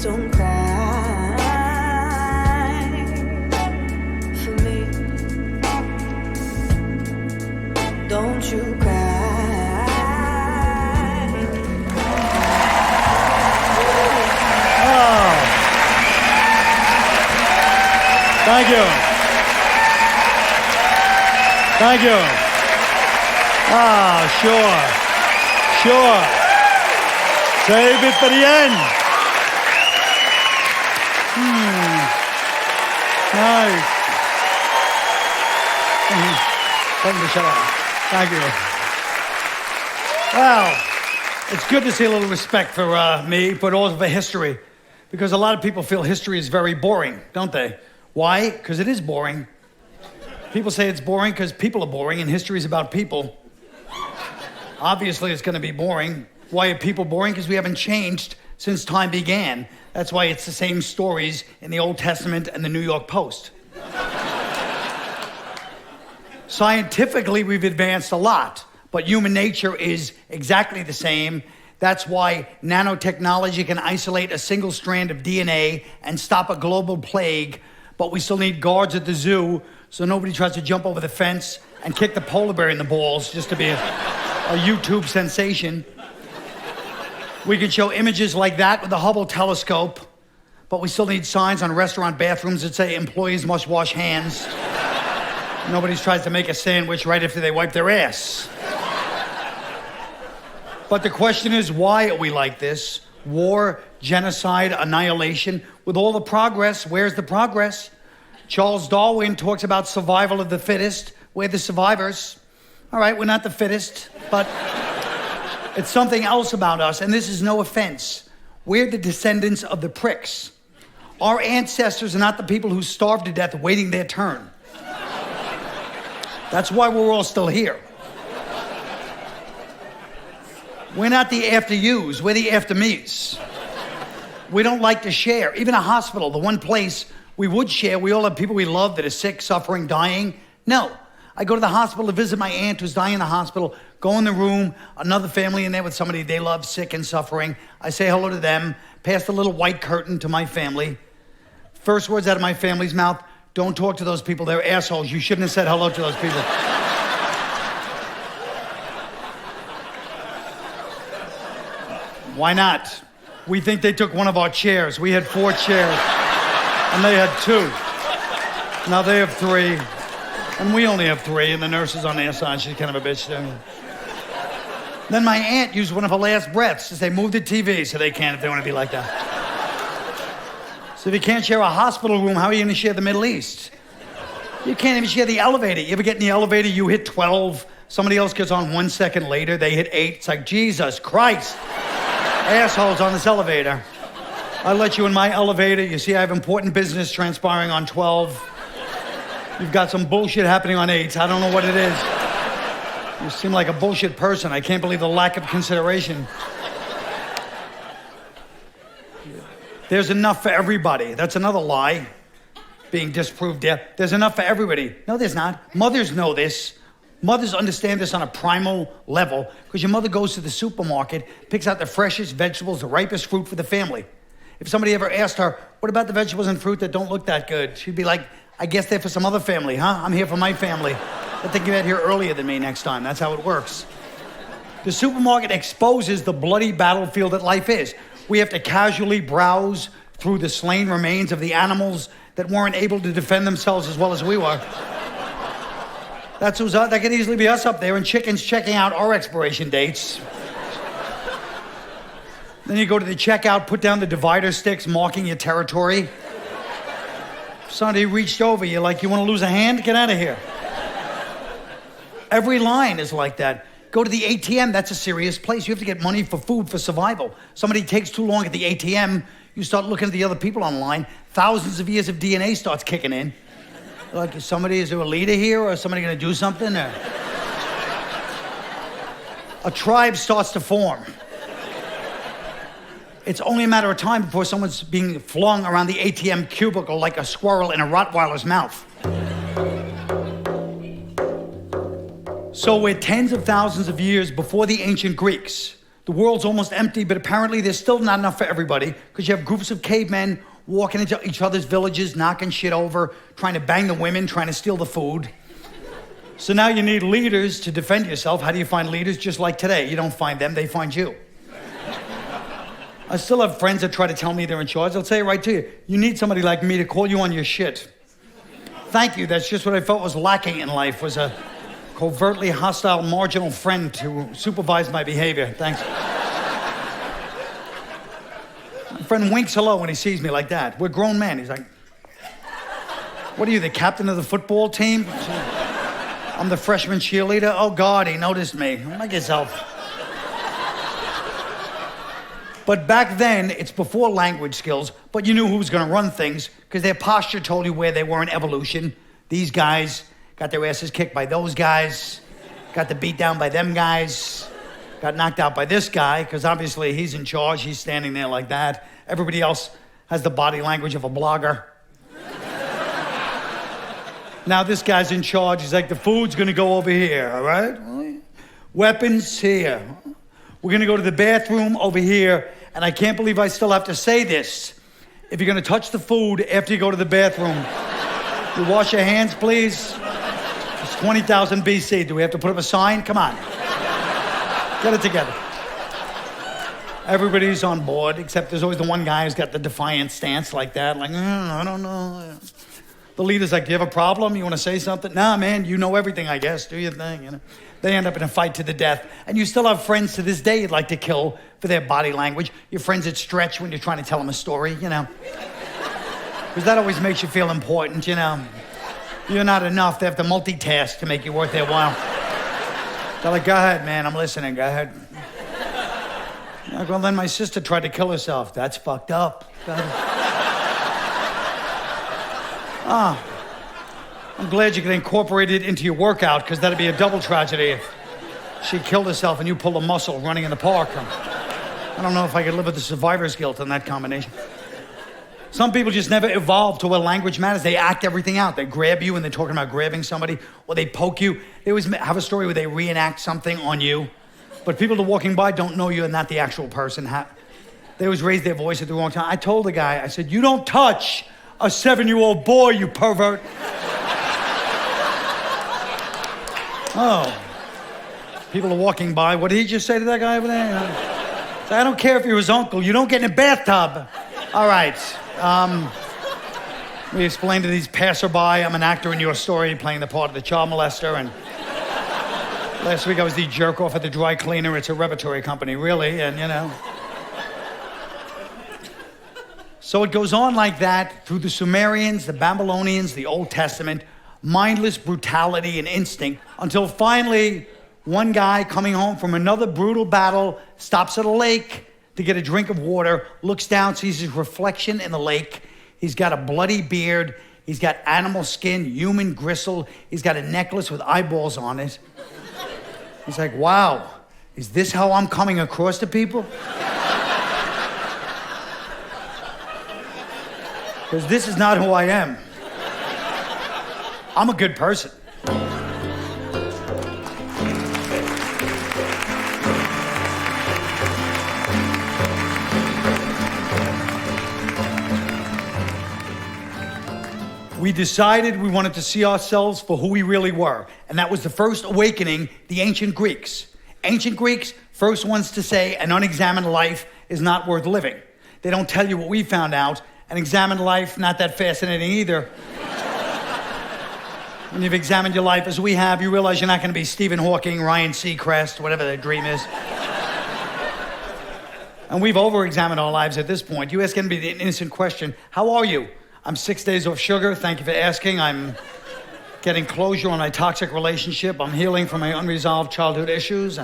don't cry for me. Don't you cry. Oh. Thank you. Thank you. Ah, sure. Sure. Save it for the end. Nice. Tell me to shut up. Thank you. Well, it's good to see a little respect for me, but also for history. Because a lot of people feel history is very boring, don't they? Why? Because it is boring. People say it's boring because people are boring and history is about people. Obviously, it's going to be boring. Why are people boring? Because we haven't changed since time began. That's why it's the same stories in the Old Testament and the New York Post. Scientifically, we've advanced a lot, but human nature is exactly the same. That's why nanotechnology can isolate a single strand of DNA and stop a global plague, but we still need guards at the zoo so nobody tries to jump over the fence and kick the polar bear in the balls just to be a YouTube sensation. We can show images like that with the Hubble telescope, but we still need signs on restaurant bathrooms that say employees must wash hands. Nobody tries to make a sandwich right after they wipe their ass. But the question is, why are we like this? War, genocide, annihilation. With all the progress, where's the progress? Charles Darwin talks about survival of the fittest. We're the survivors. All right, we're not the fittest, but it's something else about us, and this is no offense. We're the descendants of the pricks. Our ancestors are not the people who starved to death waiting their turn. That's why we're all still here. We're not the after yous, we're the after me's. We don't like to share. Even a hospital, the one place we would share, we all have people we love that are sick, suffering, dying. No. I go to the hospital to visit my aunt who's dying in the hospital, go in the room, another family in there with somebody they love, sick and suffering. I say hello to them, pass the little white curtain to my family. First words out of my family's mouth, don't talk to those people, they're assholes. You shouldn't have said hello to those people. Why not? We think they took one of our chairs. We had 4 chairs, and they had 2. Now they have 3, and we only have 3, and the nurse is on their side. She's kind of a bitch, too. Then my aunt used one of her last breaths to say, move the TV, so they can if they want to be like that. So if you can't share a hospital room, how are you going to share the Middle East? You can't even share the elevator. You ever get in the elevator, you hit 12, somebody else gets on 1 second later, they hit 8. It's like, Jesus Christ. Assholes on this elevator. I let you in my elevator. You see I have important business transpiring on 12. You've got some bullshit happening on 8. I don't know what it is. You seem like a bullshit person. I can't believe the lack of consideration. There's enough for everybody. That's another lie being disproved there. There's enough for everybody. No, there's not. Mothers know this. Mothers understand this on a primal level because your mother goes to the supermarket, picks out the freshest vegetables, the ripest fruit for the family. If somebody ever asked her, what about the vegetables and fruit that don't look that good? She'd be like, I guess they're for some other family, huh? I'm here for my family. I think you get here earlier than me next time. That's how it works. The supermarket exposes the bloody battlefield that life is. We have to casually browse through the slain remains of the animals that weren't able to defend themselves as well as we were. That could easily be us up there, and chickens checking out our expiration dates. Then you go to the checkout, put down the divider sticks, marking your territory. Somebody reached over you like, you want to lose a hand? Get out of here. Every line is like that. Go to the ATM, that's a serious place. You have to get money for food, for survival. Somebody takes too long at the ATM, you start looking at the other people online, thousands of years of DNA starts kicking in. Like, is there a leader here, or is somebody going to do something? Or... a tribe starts to form. It's only a matter of time before someone's being flung around the ATM cubicle like a squirrel in a Rottweiler's mouth. So we're tens of thousands of years before the ancient Greeks. The world's almost empty, but apparently there's still not enough for everybody because you have groups of cavemen walking into each other's villages, knocking shit over, trying to bang the women, trying to steal the food. So now you need leaders to defend yourself. How do you find leaders? Just like today. You don't find them, they find you. I still have friends that try to tell me they're in charge. I'll say it right to you. You need somebody like me to call you on your shit. Thank you. That's just what I felt was lacking in life, was a covertly hostile, marginal friend to supervise my behavior. Thanks. My friend winks hello when he sees me like that. We're grown men. He's like, what are you, the captain of the football team? I'm the freshman cheerleader. Oh, God, he noticed me. Like yourself. But back then, it's before language skills, but you knew who was going to run things because their posture told you where they were in evolution. These guys got their asses kicked by those guys, got the beat down by them guys, got knocked out by this guy because obviously he's in charge. He's standing there like that. Everybody else has the body language of a blogger. Now this guy's in charge. He's like, the food's going to go over here, all right? Weapons here. We're going to go to the bathroom over here, and I can't believe I still have to say this. If you're going to touch the food after you go to the bathroom, you wash your hands, please. It's 20,000 BC. Do we have to put up a sign? Come on. Get it together. Everybody's on board, except there's always the one guy who's got the defiant stance like that, like, I don't know. The leader's like, do you have a problem? You want to say something? Nah, man, you know everything, I guess. Do your thing, you know. They end up in a fight to the death. And you still have friends to this day you'd like to kill for their body language. Your friends that stretch when you're trying to tell them a story, you know. Because that always makes you feel important, you know. You're not enough. They have to multitask to make you worth their while. They're like, go ahead, man, I'm listening, go ahead. Like, well, then my sister tried to kill herself. That's fucked up. I'm glad you can incorporate it into your workout, because that'd be a double tragedy if she killed herself and you pulled a muscle running in the park. I don't know if I could live with the survivor's guilt in that combination. Some people just never evolve to where language matters. They act everything out. They grab you when they're talking about grabbing somebody, or they poke you. They always have a story where they reenact something on you. But people that are walking by don't know you're not the actual person. They always raise their voice at the wrong time. I told the guy, I said, you don't touch a 7-year-old boy, you pervert. Oh. People are walking by. What did he just say to that guy over there? I don't care if you're his uncle. You don't get in a bathtub. All right. We explained to these passerby, I'm an actor in your story playing the part of the child molester. And last week I was the jerk off at the dry cleaner. It's a repertory company, really. And, you know. So it goes on like that through the Sumerians, the Babylonians, the Old Testament, mindless brutality and instinct, until finally one guy coming home from another brutal battle stops at a lake to get a drink of water, looks down, sees his reflection in the lake. He's got a bloody beard. He's got animal skin, human gristle. He's got a necklace with eyeballs on it. He's like, wow, is this how I'm coming across to people? Because this is not who I am. I'm a good person. We decided we wanted to see ourselves for who we really were. And that was the first awakening, the ancient Greeks. Ancient Greeks, first ones to say an unexamined life is not worth living. They don't tell you what we found out. An examined life, not that fascinating either. When you've examined your life as we have, you realize you're not going to be Stephen Hawking, Ryan Seacrest, whatever their dream is. And we've over-examined our lives at this point. You ask anybody an innocent question, how are you? I'm 6 days off sugar, thank you for asking. I'm getting closure on my toxic relationship. I'm healing from my unresolved childhood issues.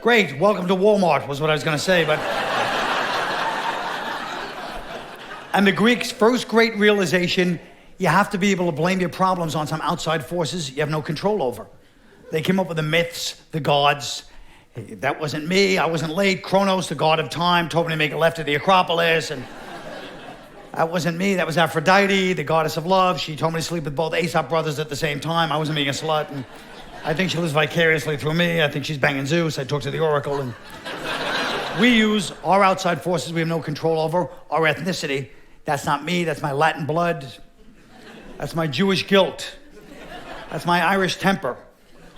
Great, welcome to Walmart was what I was going to say, but... And the Greeks' first great realization, you have to be able to blame your problems on some outside forces you have no control over. They came up with the myths, the gods. Hey, that wasn't me, I wasn't late. Kronos, the god of time, told me to make a left at the Acropolis. And that wasn't me, that was Aphrodite, the goddess of love. She told me to sleep with both Aesop brothers at the same time. I wasn't being a slut. And I think she lives vicariously through me. I think she's banging Zeus. I talked to the oracle. And We use our outside forces we have no control over, our ethnicity. That's not me, that's my Latin blood. That's my Jewish guilt. That's my Irish temper.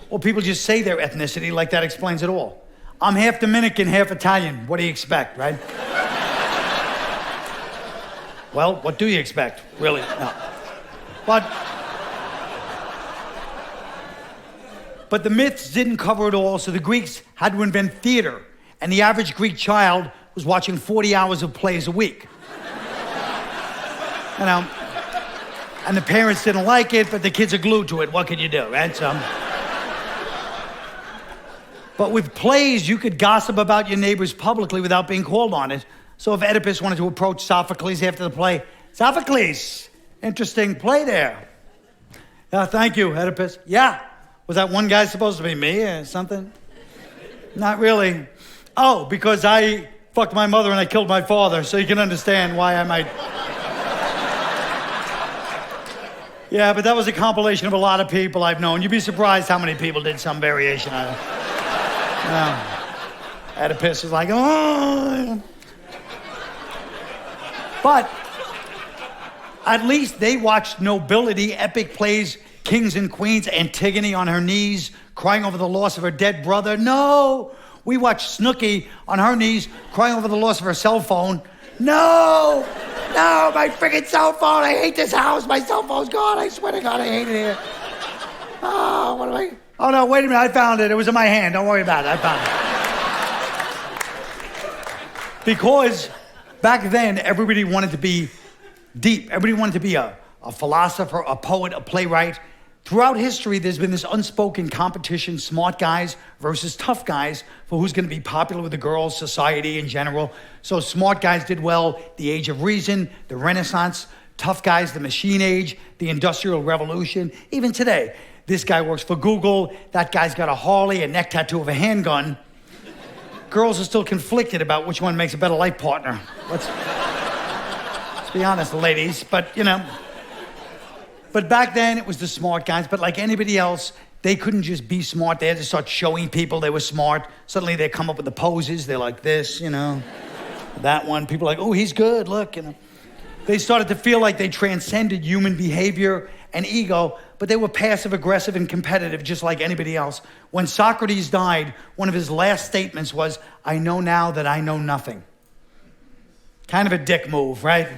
Or people just say their ethnicity like that explains it all. I'm half Dominican, half Italian. What do you expect, right? Well, what do you expect, really? No. But the myths didn't cover it all, so the Greeks had to invent theater. And the average Greek child was watching 40 hours of plays a week. You know, and the parents didn't like it, but the kids are glued to it. What could you do, right? But with plays, you could gossip about your neighbors publicly without being called on it. So if Oedipus wanted to approach Sophocles after the play, Sophocles, interesting play there. Thank you, Oedipus. Yeah. Was that one guy supposed to be me or something? Not really. Oh, because I fucked my mother and I killed my father, so you can understand why I might... Yeah, but that was a compilation of a lot of people I've known. You'd be surprised how many people did some variation on it. Oedipus is like, oh... But at least they watched nobility, epic plays, kings and queens, Antigone on her knees, crying over the loss of her dead brother. No! We watched Snooki on her knees, crying over the loss of her cell phone. No! No, my freaking cell phone! I hate this house! My cell phone's gone! I swear to God, I hate it here. Oh, what am I... Oh, no, wait a minute, I found it. It was in my hand. Don't worry about it. I found it. Because back then, everybody wanted to be deep. Everybody wanted to be a philosopher, a poet, a playwright. Throughout history, there's been this unspoken competition, smart guys versus tough guys, for who's going to be popular with the girls, society in general. So smart guys did well, the Age of Reason, the Renaissance. Tough guys, the Machine Age, the Industrial Revolution. Even today, this guy works for Google, that guy's got a Harley, a neck tattoo of a handgun. Girls are still conflicted about which one makes a better life partner. Let's be honest, ladies, but you know. But back then, it was the smart guys. But like anybody else, they couldn't just be smart. They had to start showing people they were smart. Suddenly, they come up with the poses. They're like this, you know. That one. People are like, oh, he's good, look, you know. They started to feel like they transcended human behavior and ego, but they were passive-aggressive and competitive, just like anybody else. When Socrates died, one of his last statements was, I know now that I know nothing. Kind of a dick move, right?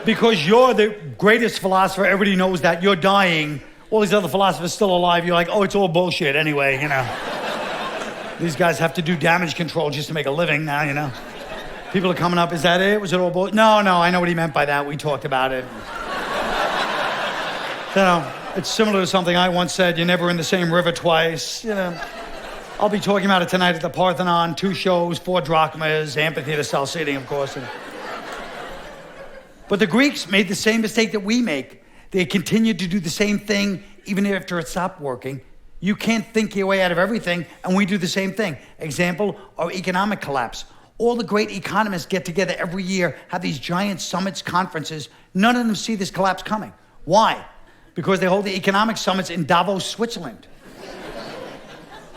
Because you're the greatest philosopher, everybody knows that, you're dying, all these other philosophers still alive, you're like, oh, it's all bullshit anyway, you know. These guys have to do damage control just to make a living now, you know. People are coming up, is that it? Was it all bullshit? No, I know what he meant by that, we talked about it. You know, it's similar to something I once said, you're never in the same river twice, you know. I'll be talking about it tonight at the Parthenon, 2 shows, 4 drachmas, amphitheater style seating, of course. But the Greeks made the same mistake that we make. They continued to do the same thing even after it stopped working. You can't think your way out of everything, and we do the same thing. Example, our economic collapse. All the great economists get together every year, have these giant summits, conferences. None of them see this collapse coming. Why? Because they hold the economic summits in Davos, Switzerland.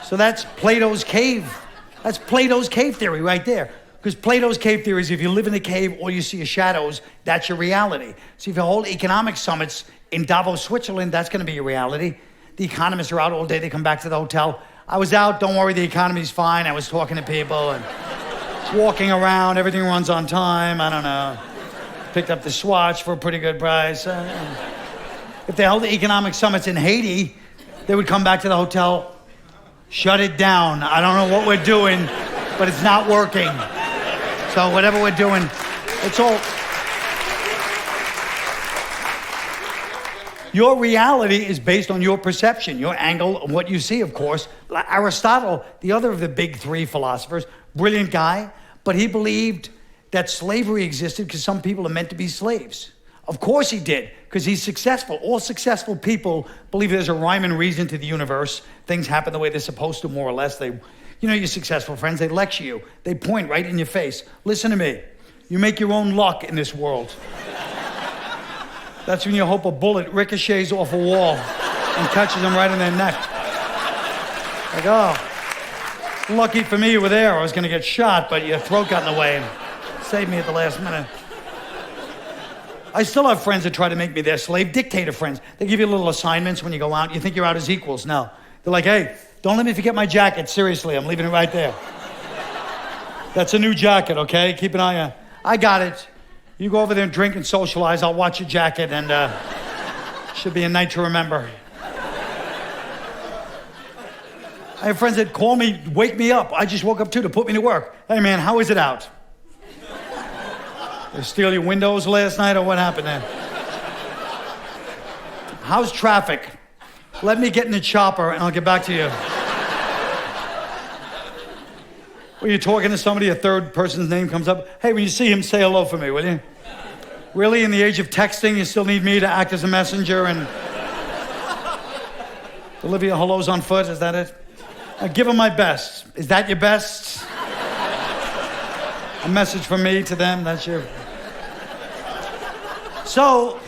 So that's Plato's cave. That's Plato's cave theory right there. Because Plato's cave theory is if you live in a cave, all you see is shadows, that's your reality. So if you hold economic summits in Davos, Switzerland, that's going to be your reality. The economists are out all day, they come back to the hotel. I was out, don't worry, the economy's fine. I was talking to people and walking around, everything runs on time, I don't know. Picked up the Swatch for a pretty good price. If they held the economic summits in Haiti, they would come back to the hotel, shut it down. I don't know what we're doing, but it's not working. So whatever we're doing, it's all... Your reality is based on your perception, your angle of what you see, of course. Aristotle, the other of the big 3 philosophers, brilliant guy, but he believed that slavery existed because some people are meant to be slaves. Of course he did, because he's successful. All successful people believe there's a rhyme and reason to the universe. Things happen the way they're supposed to, more or less. You know your successful friends, they lecture you. They point right in your face. Listen to me. You make your own luck in this world. That's when you hope a bullet ricochets off a wall and catches them right in their neck. Like, oh, lucky for me you were there. I was going to get shot, but your throat got in the way and saved me at the last minute. I still have friends that try to make me their slave, dictator friends. They give you little assignments when you go out. You think you're out as equals. No. They're like, hey, don't let me forget my jacket. Seriously, I'm leaving it right there. That's a new jacket, okay? Keep an eye on it. I got it. You go over there and drink and socialize. I'll watch your jacket, and should be a night to remember. I have friends that call me, wake me up. I just woke up too to put me to work. Hey, man, how is it out? They steal your windows last night, or what happened there? How's traffic? Let me get in the chopper, and I'll get back to you. When you're talking to somebody, a third person's name comes up. Hey, when you see him, say hello for me, will you? Really, in the age of texting, you still need me to act as a messenger and deliver your hellos on foot? Is that it? Give them my best. Is that your best? A message from me to them, that's your... So,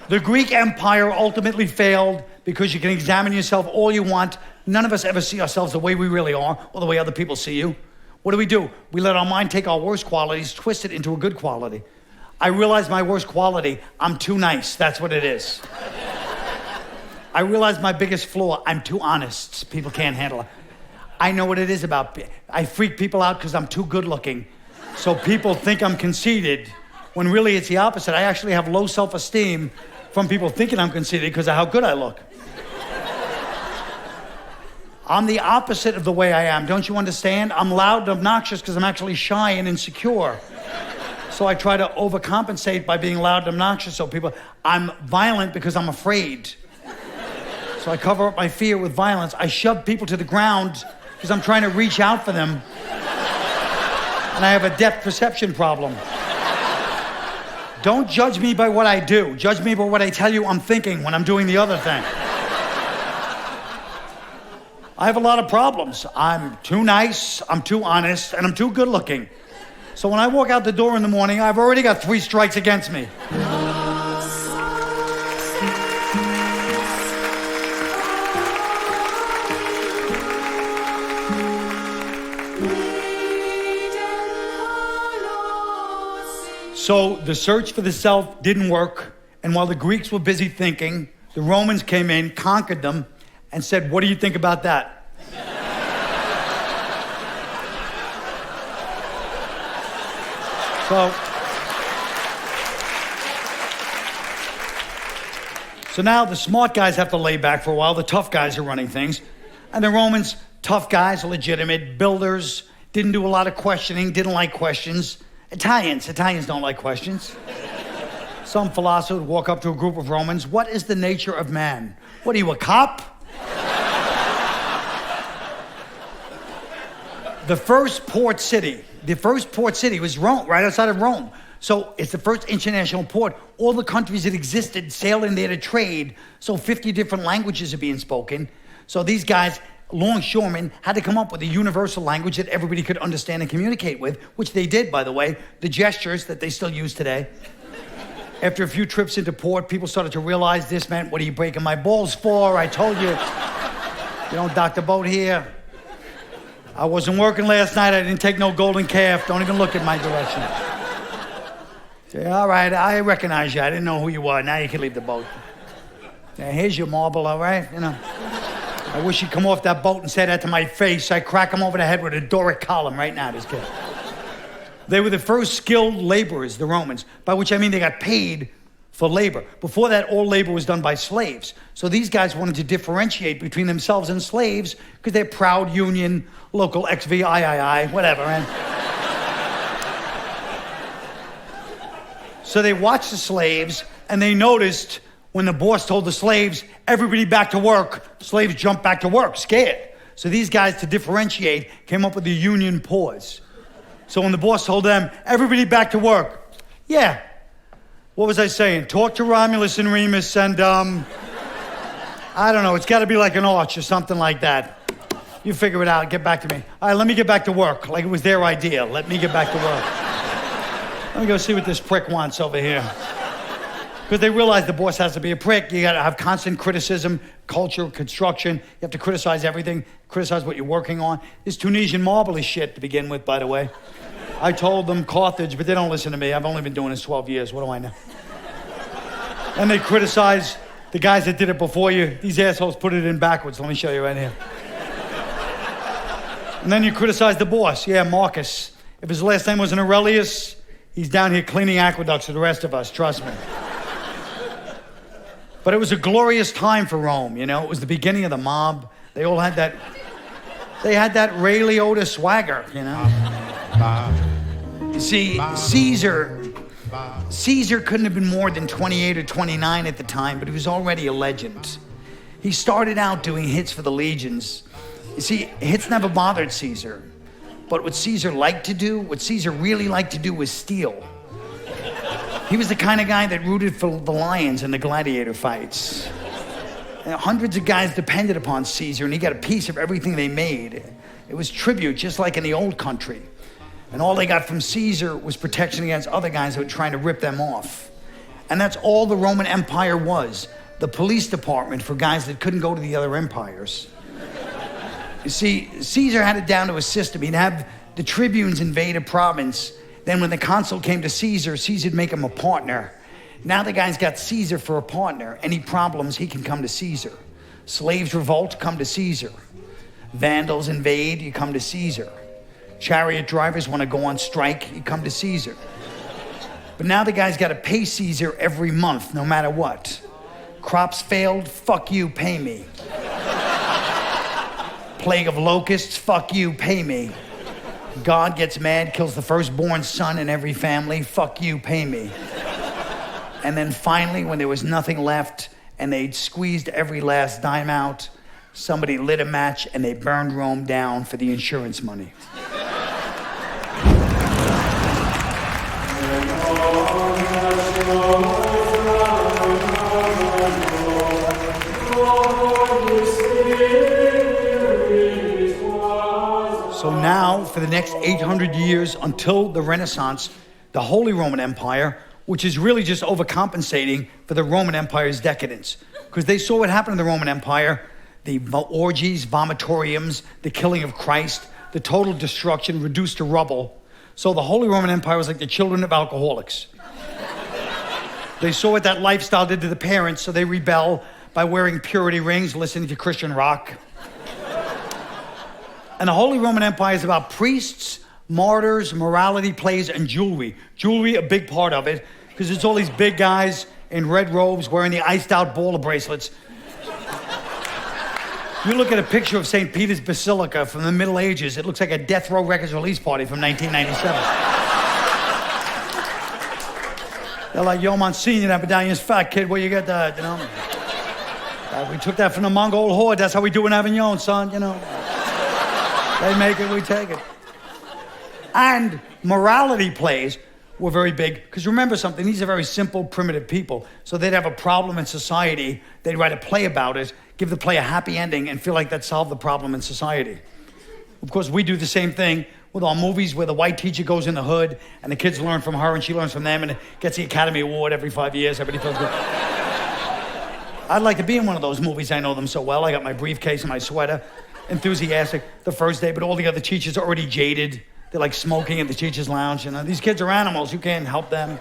the Greek Empire ultimately failed because you can examine yourself all you want. None of us ever see ourselves the way we really are or the way other people see you. What do? We let our mind take our worst qualities, twist it into a good quality. I realize my worst quality, I'm too nice. That's what it is. I realize my biggest flaw, I'm too honest. People can't handle it. I know what it is about. I freak people out because I'm too good looking. So people think I'm conceited, when really it's the opposite. I actually have low self-esteem from people thinking I'm conceited because of how good I look. I'm the opposite of the way I am. Don't you understand? I'm loud and obnoxious because I'm actually shy and insecure. So I try to overcompensate by being loud and obnoxious. So I'm violent because I'm afraid. So I cover up my fear with violence. I shove people to the ground because I'm trying to reach out for them. And I have a depth perception problem. Don't judge me by what I do. Judge me by what I tell you I'm thinking when I'm doing the other thing. I have a lot of problems. I'm too nice, I'm too honest, and I'm too good looking. So when I walk out the door in the morning, I've already got 3 strikes against me. So the search for the self didn't work, and while the Greeks were busy thinking, the Romans came in, conquered them, and said, what do you think about that? So now the smart guys have to lay back for a while. The tough guys are running things. And the Romans, tough guys, legitimate, builders, didn't do a lot of questioning, didn't like questions. Italians don't like questions. Some philosopher would walk up to a group of Romans. What is the nature of man? What are you, a cop? The first port city was Rome, right outside of Rome. So it's the first international port. All the countries that existed sailed in there to trade. So 50 different languages are being spoken. So these guys, longshoremen, had to come up with a universal language that everybody could understand and communicate with, which they did, by the way. The gestures that they still use today. After a few trips into port, people started to realize this meant, what are you breaking my balls for? I told you, you don't dock the boat here. I wasn't working last night. I didn't take no golden calf. Don't even look in my direction. Say, all right, I recognize you. I didn't know who you were. Now you can leave the boat. Say, here's your marble, all right? You know. I wish he'd come off that boat and say that to my face. I'd crack him over the head with a Doric column right now, this kid. They were the first skilled laborers, the Romans, by which I mean they got paid for labor. Before that, all labor was done by slaves. So these guys wanted to differentiate between themselves and slaves because they're proud union, local XVIII, whatever. And so they watched the slaves, and they noticed when the boss told the slaves, everybody back to work, slaves jumped back to work, scared. So these guys, to differentiate, came up with the union pause. So when the boss told them, everybody back to work, yeah. What was I saying? Talk to Romulus and Remus and, I don't know, it's got to be like an arch or something like that. You figure it out, get back to me. All right, let me get back to work, like it was their idea. Let me get back to work. Let me go see what this prick wants over here. Because they realize the boss has to be a prick. You got to have constant criticism, culture, construction. You have to criticize everything, criticize what you're working on. This Tunisian marble is shit to begin with, by the way. I told them Carthage, but they don't listen to me. I've only been doing this 12 years. What do I know? And they criticize the guys that did it before you. These assholes put it in backwards. Let me show you right here. And then you criticize the boss. Yeah, Marcus. If his last name wasn't Aurelius, he's down here cleaning aqueducts for the rest of us, trust me. But it was a glorious time for Rome, you know? It was the beginning of the mob. They all had that... They had that Ray Liotta swagger, you know? You see, Caesar couldn't have been more than 28 or 29 at the time, but he was already a legend. He started out doing hits for the legions. You see, hits never bothered Caesar. But what Caesar liked to do, what Caesar really liked to do was steal. He was the kind of guy that rooted for the lions in the gladiator fights. And hundreds of guys depended upon Caesar, and he got a piece of everything they made. It was tribute, just like in the old country. And all they got from Caesar was protection against other guys that were trying to rip them off. And that's all the Roman Empire was. The police department for guys that couldn't go to the other empires. You see, Caesar had it down to a system. He'd have the tribunes invade a province. Then when the consul came to Caesar, Caesar'd make him a partner. Now the guy's got Caesar for a partner. Any problems, he can come to Caesar. Slaves revolt, come to Caesar. Vandals invade, you come to Caesar. Chariot drivers want to go on strike, you come to Caesar. But now the guy's got to pay Caesar every month, no matter what. Crops failed, fuck you, pay me. Plague of locusts, fuck you, pay me. God gets mad, kills the firstborn son in every family, fuck you, pay me. And then finally, when there was nothing left and they'd squeezed every last dime out, somebody lit a match and they burned Rome down for the insurance money. So now, for the next 800 years, until the Renaissance, the Holy Roman Empire, which is really just overcompensating for the Roman Empire's decadence. Because they saw what happened in the Roman Empire, the orgies, vomitoriums, the killing of Christ, the total destruction, reduced to rubble. So the Holy Roman Empire was like the children of alcoholics. They saw what that lifestyle did to the parents, so they rebel by wearing purity rings, listening to Christian rock. And the Holy Roman Empire is about priests, martyrs, morality plays, and jewelry. Jewelry, a big part of it, because it's all these big guys in red robes wearing the iced-out baller bracelets. You look at a picture of St. Peter's Basilica from the Middle Ages, it looks like a Death Row Records release party from 1997. They're like, yo, Monsignor, that medallion's fat, kid, where you get that, you know? We took that from the Mongol horde, that's how we do in Avignon, son, you know? They make it, we take it. And morality plays were very big, because remember something, these are very simple, primitive people. So they'd have a problem in society, they'd write a play about it, give the play a happy ending, and feel like that solved the problem in society. Of course, we do the same thing with our movies where the white teacher goes in the hood, and the kids learn from her, and she learns from them, and gets the Academy Award every 5 years, everybody feels good. I'd like to be in one of those movies, I know them so well. I got my briefcase and my sweater, enthusiastic the first day, but all the other teachers are already jaded. They're like smoking in the teacher's lounge, you know. These kids are animals, you can't help them.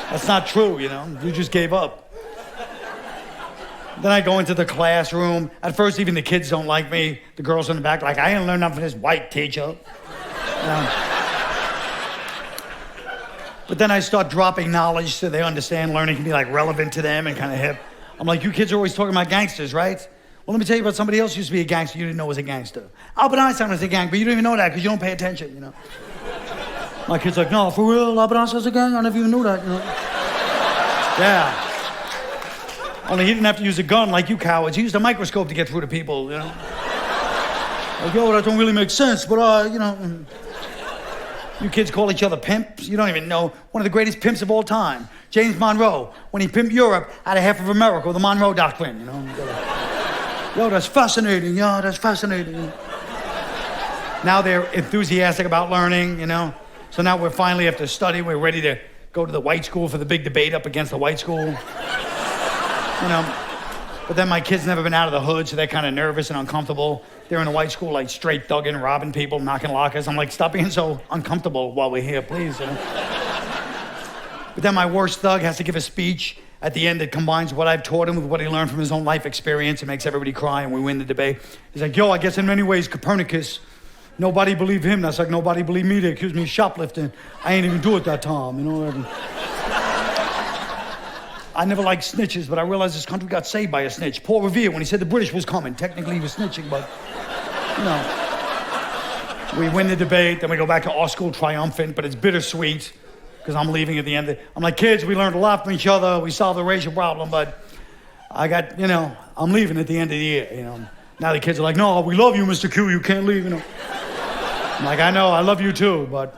That's not true, you know. You just gave up. Then I go into the classroom. At first, even the kids don't like me. The girls in the back, like, I didn't learn nothing from this white teacher. You know? But then I start dropping knowledge so they understand learning can be like relevant to them and kind of hip. I'm like, you kids are always talking about gangsters, right? Well, let me tell you about somebody else who used to be a gangster you didn't know was a gangster. Albert Einstein was a gang, but you don't even know that because you don't pay attention, you know? My kid's like, no, for real, Albert Einstein was a gang? I never even knew that, you know? Yeah. Only he didn't have to use a gun like you cowards. He used a microscope to get through to people, you know? Like, yo, that don't really make sense, but, you know... You kids call each other pimps. You don't even know one of the greatest pimps of all time, James Monroe, when he pimped Europe out of half of America with the Monroe Doctrine, you know? Yo, that's fascinating. Yo, that's fascinating. Now they're enthusiastic about learning, you know? So now we're finally, after study, we're ready to go to the white school for the big debate up against the white school. You know, but then my kids never been out of the hood, so they're kind of nervous and uncomfortable. They're in a white school, like straight thugging, robbing people, knocking lockers. I'm like, stop being so uncomfortable while we're here, please. You know? But then my worst thug has to give a speech at the end that combines what I've taught him with what he learned from his own life experience and makes everybody cry, and we win the debate. He's like, yo, I guess in many ways, Copernicus, nobody believed him. That's like nobody believed me. They accused me of shoplifting. I ain't even do it that time, you know. I never liked snitches, but I realized this country got saved by a snitch. Paul Revere, when he said the British was coming, technically he was snitching, but, you know. We win the debate, then we go back to our school triumphant, but it's bittersweet, because I'm leaving at the end. I'm like, kids, we learned a lot from each other. We solved the racial problem, but I got, you know, I'm leaving at the end of the year, you know. Now the kids are like, no, we love you, Mr. Q, you can't leave, you know. I'm like, I know, I love you too, but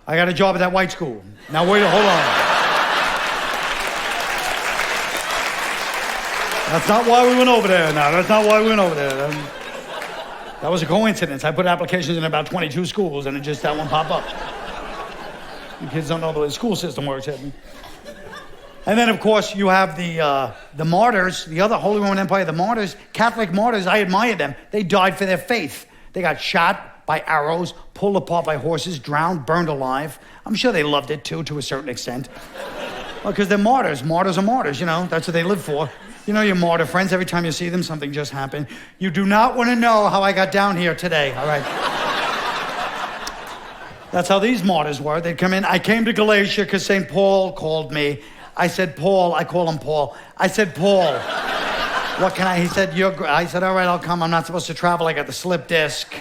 I got a job at that white school. Now wait, hold on. That's not why we went over there. No, that's not why we went over there. That was a coincidence. I put applications in about 22 schools, and it just that one popped up. You kids don't know the way the school system works. And then, of course, you have the martyrs, the other Holy Roman Empire, the martyrs, Catholic martyrs. I admire them. They died for their faith. They got shot by arrows, pulled apart by horses, drowned, burned alive. I'm sure they loved it, too, to a certain extent. Well, because they're martyrs. Martyrs are martyrs, you know. That's what they live for. You know your martyr friends, every time you see them, something just happened. You do not want to know how I got down here today, all right? That's how these martyrs were. They'd come in. I came to Galatia because St. Paul called me. I said, Paul. I call him Paul. I said, Paul, what can I? He said, I said, all right, I'll come. I'm not supposed to travel. I got the slip disc.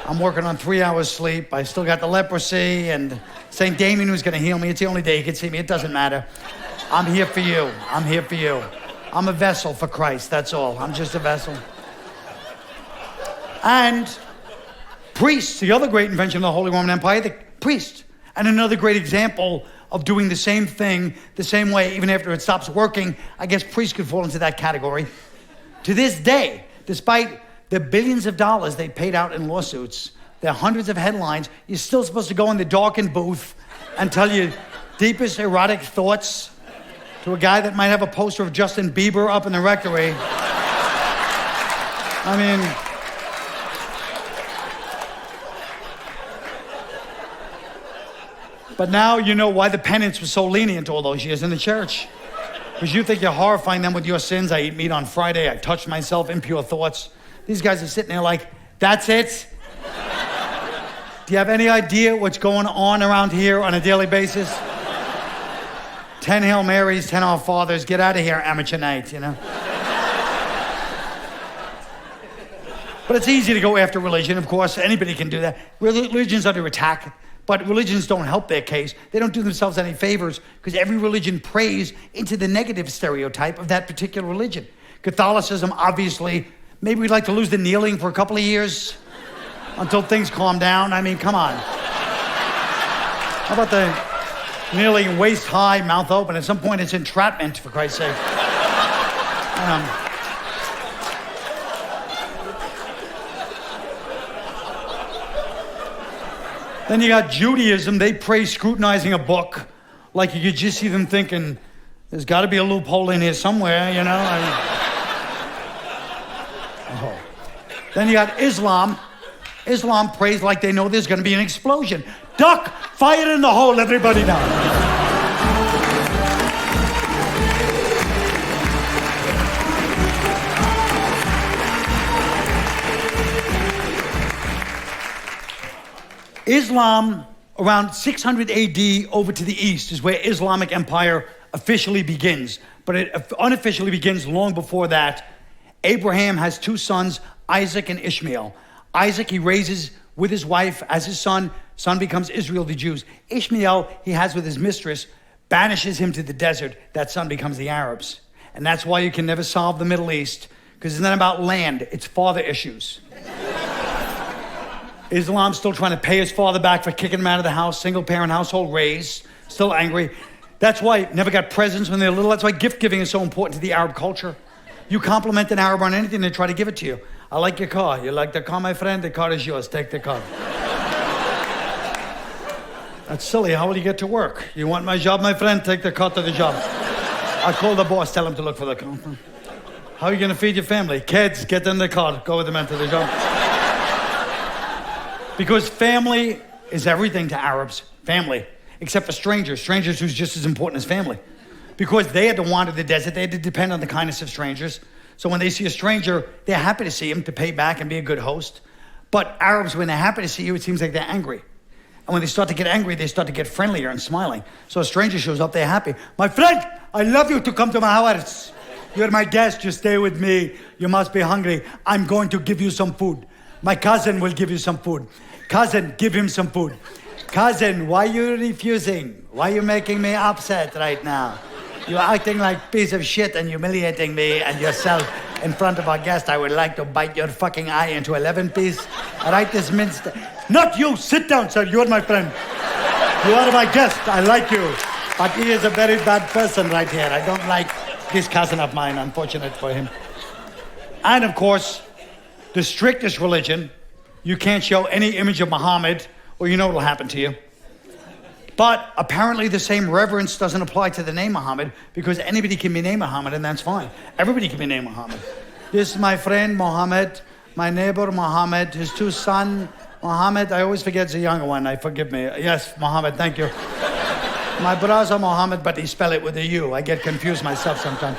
I'm working on 3 hours sleep. I still got the leprosy. And St. Damien was going to heal me. It's the only day he could see me. It doesn't matter. I'm here for you. I'm here for you. I'm a vessel for Christ, that's all. I'm just a vessel. And priests, the other great invention of the Holy Roman Empire, the priest. And another great example of doing the same thing the same way, even after it stops working. I guess priests could fall into that category. To this day, despite the billions of dollars they paid out in lawsuits, there are hundreds of headlines, you're still supposed to go in the darkened booth and tell your deepest erotic thoughts to a guy that might have a poster of Justin Bieber up in the rectory. I mean, but now you know why the penance was so lenient all those years in the church. Because you think you're horrifying them with your sins. I eat meat on Friday, I touch myself, impure thoughts. These guys are sitting there like, that's it? Do you have any idea what's going on around here on a daily basis? 10 Hail Marys, 10 Our Fathers, get out of here, amateur night, you know? But it's easy to go after religion, of course. Anybody can do that. Religion's under attack, but religions don't help their case. They don't do themselves any favors because every religion preys into the negative stereotype of that particular religion. Catholicism, obviously, maybe we'd like to lose the kneeling for a couple of years until things calm down. I mean, come on. How about the kneeling waist high, mouth open? At some point, it's entrapment, for Christ's sake. Then you got Judaism. They praise scrutinizing a book. Like you could just see them thinking, there's got to be a loophole in here somewhere, you know? Then you got Islam. Islam prays like they know there's going to be an explosion. Duck! Fire in the hole, everybody now. Islam, around 600 AD over to the east, is where Islamic empire officially begins. But it unofficially begins long before that. Abraham has 2 sons, Isaac and Ishmael. Isaac he raises with his wife as his son. Son becomes Israel, the Jews. Ishmael he has with his mistress, banishes him to the desert. That son becomes the Arabs. And that's why you can never solve the Middle East, because it's not about land, it's father issues. Islam's still trying to pay his father back for kicking him out of the house, single-parent household raised, still angry. That's why never got presents when they were little. That's why gift giving is so important to the Arab culture. You compliment an Arab on anything, they try to give it to you. I like your car. You like the car, my friend? The car is yours. Take the car. That's silly. How will you get to work? You want my job, my friend? Take the car to the job. I call the boss, tell him to look for the car. How are you going to feed your family? Kids, get in the car, go with the man to the job. Because family is everything to Arabs. Family. Except for strangers. Strangers who's just as important as family. Because they had to wander the desert. They had to depend on the kindness of strangers. So when they see a stranger, they're happy to see him, to pay back and be a good host. But Arabs, when they're happy to see you, it seems like they're angry. And when they start to get angry, they start to get friendlier and smiling. So a stranger shows up, they're happy. My friend, I love you to come to my house. You're my guest, you stay with me. You must be hungry. I'm going to give you some food. My cousin will give you some food. Cousin, give him some food. Cousin, why are you refusing? Why are you making me upset right now? You're acting like a piece of shit and humiliating me and yourself in front of our guest. I would like to bite your fucking eye into 11 pieces right this minute. Not you, sit down, sir, you're my friend. You are my guest, I like you. But he is a very bad person right here. I don't like this cousin of mine, unfortunate for him. And of course, the strictest religion, you can't show any image of Muhammad or you know what'll happen to you. But apparently the same reverence doesn't apply to the name Muhammad because anybody can be named Muhammad and that's fine. Everybody can be named Muhammad. This is my friend Muhammad, my neighbor Muhammad, his two sons, Muhammad, I always forget the younger one, forgive me. Yes, Muhammad, thank you. My brother Muhammad, but he spell it with a U. I get confused myself sometimes.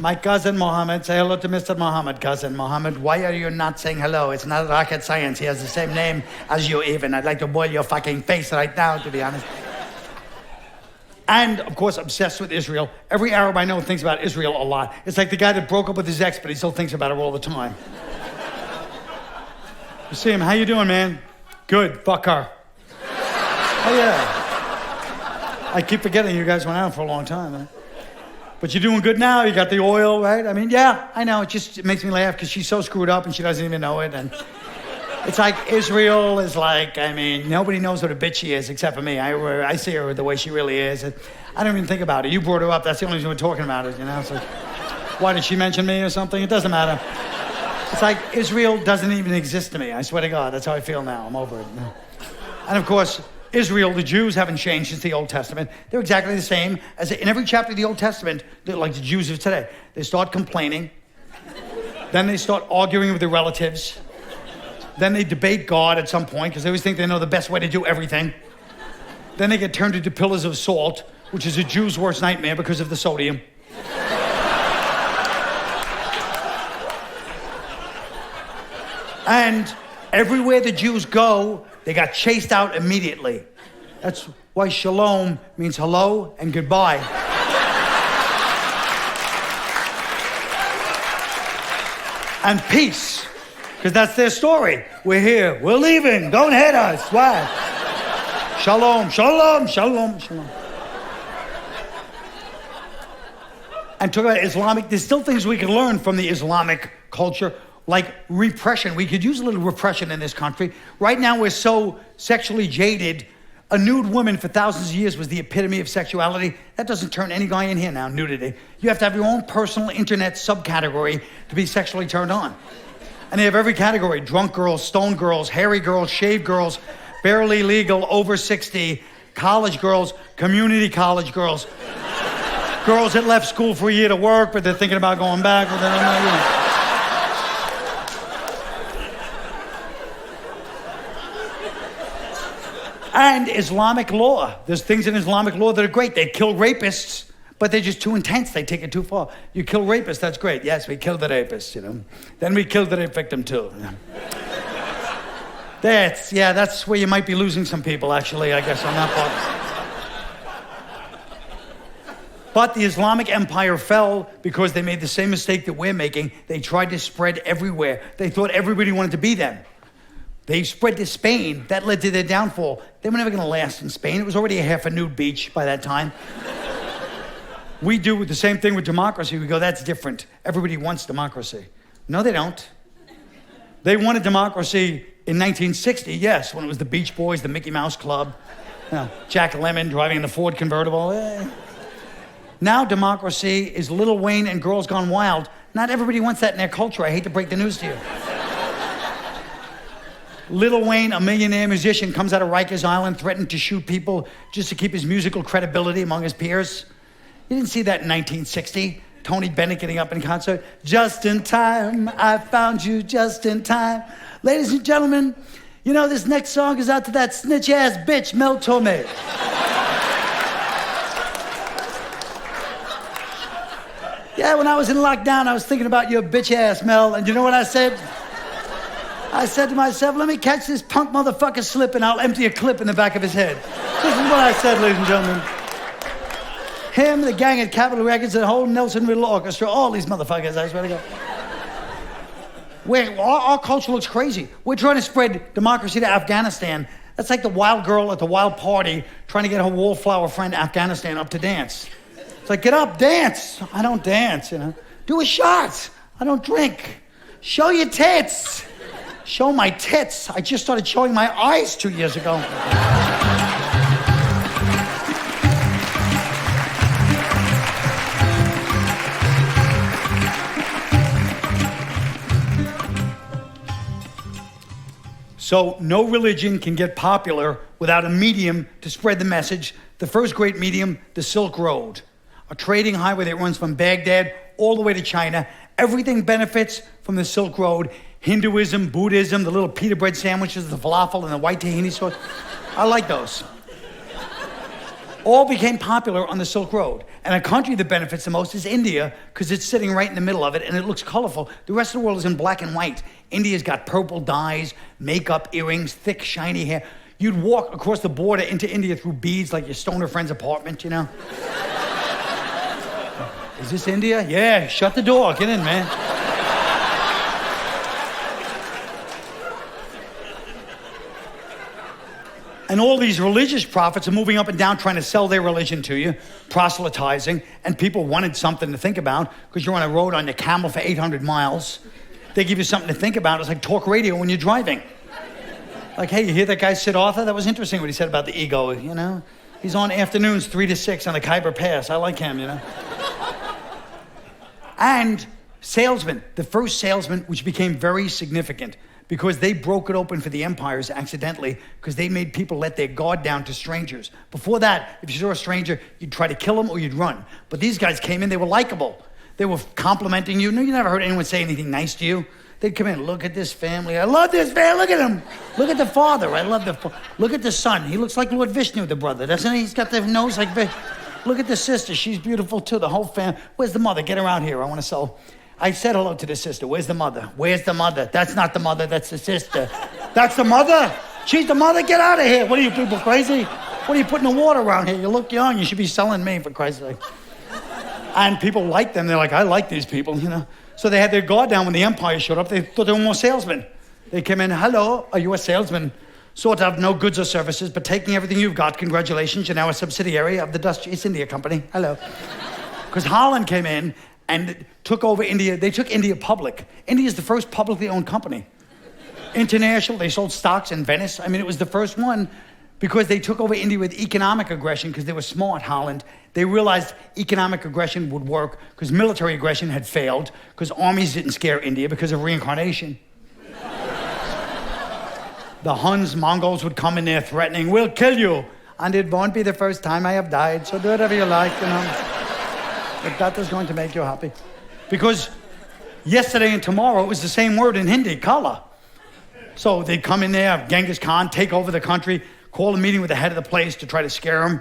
My cousin Mohammed, say hello to Mr. Mohammed. Cousin Mohammed, why are you not saying hello? It's not rocket science. He has the same name as you even. I'd like to boil your fucking face right now, to be honest. And, of course, obsessed with Israel. Every Arab I know thinks about Israel a lot. It's like the guy that broke up with his ex, but he still thinks about her all the time. You see him, how you doing, man? Good, fuck her. Oh, yeah. I keep forgetting you guys went out for a long time, huh? But you're doing good now, you got the oil, right? I mean, yeah, I know, it makes me laugh because she's so screwed up and she doesn't even know it. And it's like Israel is like, I mean, nobody knows what a bitch she is except for me. I see her the way she really is. I don't even think about it. You brought her up, that's the only reason we're talking about it, you know? So why did she mention me or something? It doesn't matter. It's like Israel doesn't even exist to me. I swear to God, that's how I feel now. I'm over it. And of course, Israel, the Jews haven't changed since the Old Testament. They're exactly the same as in every chapter of the Old Testament, they're like the Jews of today. They start complaining. Then they start arguing with their relatives. Then they debate God at some point because they always think they know the best way to do everything. Then they get turned into pillars of salt, which is a Jew's worst nightmare because of the sodium. And everywhere the Jews go, they got chased out immediately. That's why shalom means hello and goodbye. And peace, because that's their story. We're here, we're leaving, don't hit us. Why? Shalom, shalom, shalom, shalom. And talk about Islamic, there's still things we can learn from the Islamic culture, like repression. We could use a little repression in this country. Right now, we're so sexually jaded. A nude woman for thousands of years was the epitome of sexuality. That doesn't turn any guy in here now, nudity. You have to have your own personal internet subcategory to be sexually turned on. And they have every category: drunk girls, stoned girls, hairy girls, shaved girls, barely legal, over 60, college girls, community college girls, girls that left school for a year to work, but they're thinking about going back. But they're not, you know. And Islamic law. There's things in Islamic law that are great. They kill rapists, but they're just too intense. They take it too far. You kill rapists, that's great. Yes, we killed the rapist, you know. Then we killed the rape victim too. Yeah. That's where you might be losing some people, actually, I guess, on that part. But the Islamic Empire fell because they made the same mistake that we're making. They tried to spread everywhere. They thought everybody wanted to be them. They spread to Spain. That led to their downfall. They were never going to last in Spain. It was already a half a nude beach by that time. We do the same thing with democracy. We go, that's different. Everybody wants democracy. No, they don't. They wanted democracy in 1960, yes, when it was the Beach Boys, the Mickey Mouse Club, Jack Lemmon driving in the Ford convertible. Now democracy is Lil Wayne and Girls Gone Wild. Not everybody wants that in their culture. I hate to break the news to you. Lil Wayne, a millionaire musician, comes out of Rikers Island, threatened to shoot people just to keep his musical credibility among his peers. You didn't see that in 1960. Tony Bennett getting up in concert. Just in time, I found you just in time. Ladies and gentlemen, you know this next song is out to that snitch-ass bitch, Mel Torme. Yeah, when I was in lockdown, I was thinking about your bitch-ass, Mel, and you know what I said? I said to myself, let me catch this punk motherfucker slip and I'll empty a clip in the back of his head. This is what I said, ladies and gentlemen. Him, the gang at Capitol Records, and the whole Nelson Riddle Orchestra, all these motherfuckers, I swear to God. Our culture looks crazy. We're trying to spread democracy to Afghanistan. That's like the wild girl at the wild party trying to get her wallflower friend Afghanistan up to dance. It's like, get up, dance. I don't dance, you know. Do a shot. I don't drink. Show your tits. Show my tits. I just started showing my eyes 2 years ago. So no religion can get popular without a medium to spread the message. The first great medium, the Silk Road, a trading highway that runs from Baghdad all the way to China. Everything benefits from the Silk Road. Hinduism, Buddhism, the little pita bread sandwiches, the falafel, and the white tahini sauce. I like those. All became popular on the Silk Road. And a country that benefits the most is India, because it's sitting right in the middle of it, and it looks colorful. The rest of the world is in black and white. India's got purple dyes, makeup, earrings, thick, shiny hair. You'd walk across the border into India through beads like your stoner friend's apartment, you know? Is this India? Yeah, shut the door. Get in, man. And all these religious prophets are moving up and down trying to sell their religion to you, proselytizing, and people wanted something to think about because you're on a road on your camel for 800 miles. They give you something to think about. It's like talk radio when you're driving. Like, hey, you hear that guy Sid Arthur? That was interesting what he said about the ego, you know? He's on afternoons 3 to 6 on the Khyber Pass. I like him, you know? And salesmen, the first salesman, which became very significant, because they broke it open for the empires accidentally because they made people let their guard down to strangers. Before that, if you saw a stranger, you'd try to kill them or you'd run. But these guys came in, they were likable. They were complimenting you. No, you never heard anyone say anything nice to you. They'd come in, look at this family. I love this family, look at him. Look at the father, I love the father. Look at the son, he looks like Lord Vishnu, the brother, doesn't he? He's got the nose like Vishnu. Look at the sister, she's beautiful too, the whole family. Where's the mother? Get her out here, I want to sell. I said hello to the sister. Where's the mother? Where's the mother? That's not the mother, that's the sister. That's the mother? She's the mother? Get out of here. What are you people, crazy? What are you putting the water around here? You look young, you should be selling me, for Christ's sake. And people like them. They're like, I like these people, you know. So they had their guard down when the empire showed up. They thought they were more salesmen. They came in, hello, are you a salesman? Sort of, no goods or services, but taking everything you've got, congratulations, you're now a subsidiary of the Dutch East India Company. Hello. Because Holland came in and took over India. They took India public. India is the first publicly owned company. International, they sold stocks in Venice. I mean, it was the first one because they took over India with economic aggression because they were smart, Holland. They realized economic aggression would work because military aggression had failed because armies didn't scare India because of reincarnation. The Huns, Mongols would come in there threatening, we'll kill you. And it won't be the first time I have died, so do whatever you like, you know. If that is going to make you happy. Because yesterday and tomorrow it was the same word in Hindi, kala. So they'd come in there, Genghis Khan, take over the country, call a meeting with the head of the place to try to scare him.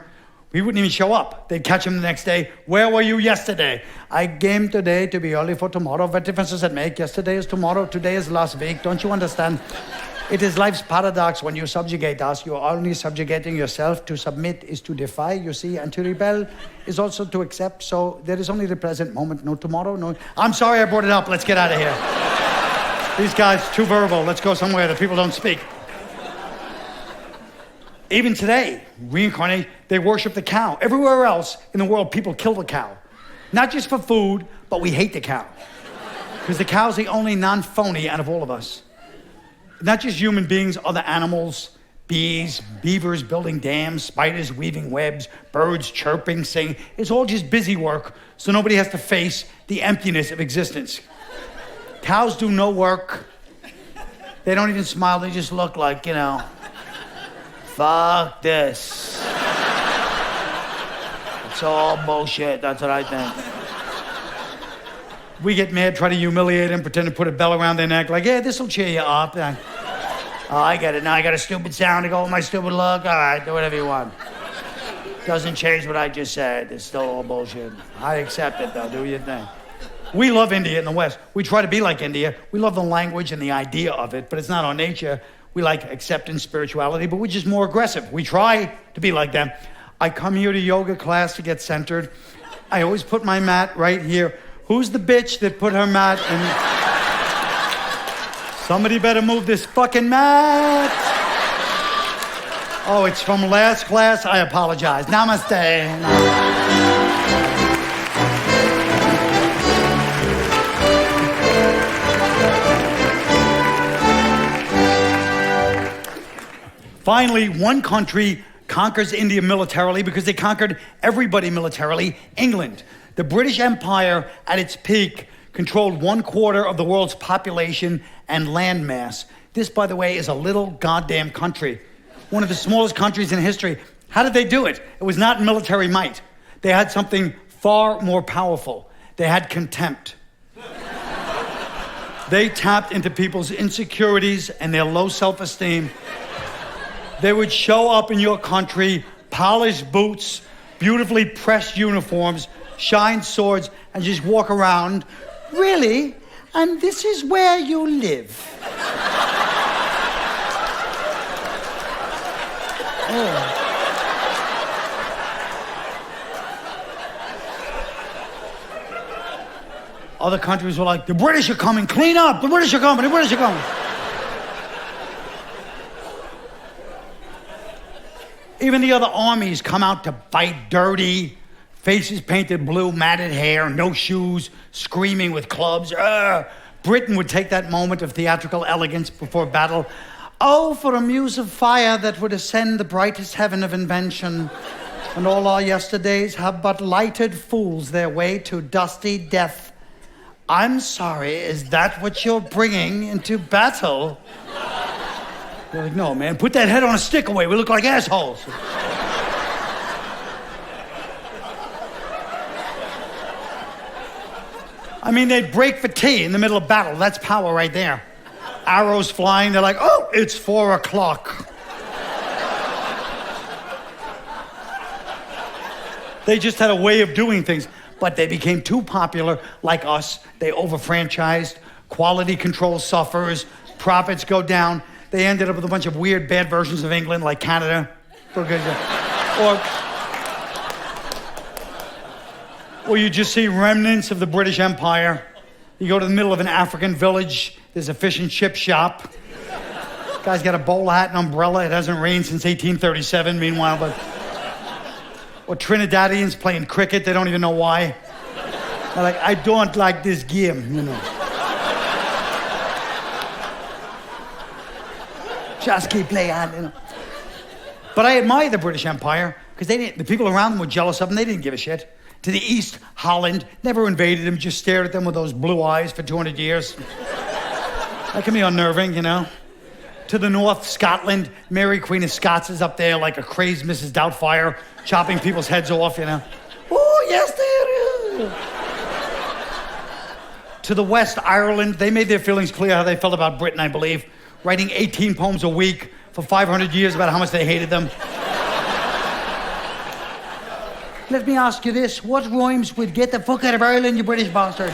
We wouldn't even show up. They'd catch him the next day. Where were you yesterday? I came today to be early for tomorrow. What difference does it make? Yesterday is tomorrow, today is last week. Don't you understand? It is life's paradox. When you subjugate us, you're only subjugating yourself. To submit is to defy, you see, and to rebel is also to accept. So there is only the present moment, no tomorrow, no... I'm sorry I brought it up. Let's get out of here. These guys, too verbal. Let's go somewhere that people don't speak. Even today, reincarnate, they worship the cow. Everywhere else in the world, people kill the cow. Not just for food, but we hate the cow. Because the cow's the only non-phony out of all of us. Not just human beings, other animals, bees, beavers building dams, spiders weaving webs, birds chirping, singing. It's all just busy work, so nobody has to face the emptiness of existence. Cows do no work. They don't even smile, they just look like, fuck this. It's all bullshit, that's what I think. We get mad, try to humiliate them, pretend to put a bell around their neck, like, yeah, this'll cheer you up. Oh, I get it. Now I got a stupid sound to go with my stupid look. All right, do whatever you want. Doesn't change what I just said. It's still all bullshit. I accept it, though. Do your thing. We love India in the West. We try to be like India. We love the language and the idea of it, but it's not our nature. We like acceptance, spirituality, but we're just more aggressive. We try to be like them. I come here to yoga class to get centered. I always put my mat right here. Who's the bitch that put her mat in? Somebody better move this fucking mat. Oh, it's from last class? I apologize. Namaste. Finally, one country conquers India militarily because they conquered everybody militarily, England. The British Empire, at its peak, controlled 1/4 of the world's population and landmass. This, by the way, is a little goddamn country. One of the smallest countries in history. How did they do it? It was not military might. They had something far more powerful. They had contempt. They tapped into people's insecurities and their low self-esteem. They would show up in your country, polished boots, beautifully pressed uniforms, shine swords, and just walk around. Really? And this is where you live? Oh. Other countries were like, the British are coming, clean up, the British are coming, the British are coming. Even the other armies come out to fight dirty, faces painted blue, matted hair, no shoes, screaming with clubs. Britain would take that moment of theatrical elegance before battle. Oh, for a muse of fire that would ascend the brightest heaven of invention, and all our yesterdays have but lighted fools their way to dusty death. I'm sorry, is that what you're bringing into battle? They're like, no, man, put that head on a stick away. We look like assholes. I mean, they'd break for tea in the middle of battle. That's power right there. Arrows flying. They're like, oh, it's 4 o'clock. They just had a way of doing things, but they became too popular, like us. They overfranchised. Quality control suffers. Profits go down. They ended up with a bunch of weird, bad versions of England, like Canada. Or you just see remnants of the British Empire. You go to the middle of an African village, there's a fish and chip shop. Guy's got a bowler hat and umbrella. It hasn't rained since 1837, meanwhile, but... Or Trinidadians playing cricket, they don't even know why. They're like, I don't like this game, Just keep playing, But I admire the British Empire, because the people around them were jealous of them, they didn't give a shit. To the east, Holland never invaded them, just stared at them with those blue eyes for 200 years. That can be unnerving, To the north, Scotland, Mary Queen of Scots is up there like a crazed Mrs. Doubtfire, chopping people's heads off, Oh, yes, there is. To the west, Ireland, they made their feelings clear how they felt about Britain, I believe, writing 18 poems a week for 500 years about how much they hated them. Let me ask you this, what rhymes with get the fuck out of Ireland, you British bastard?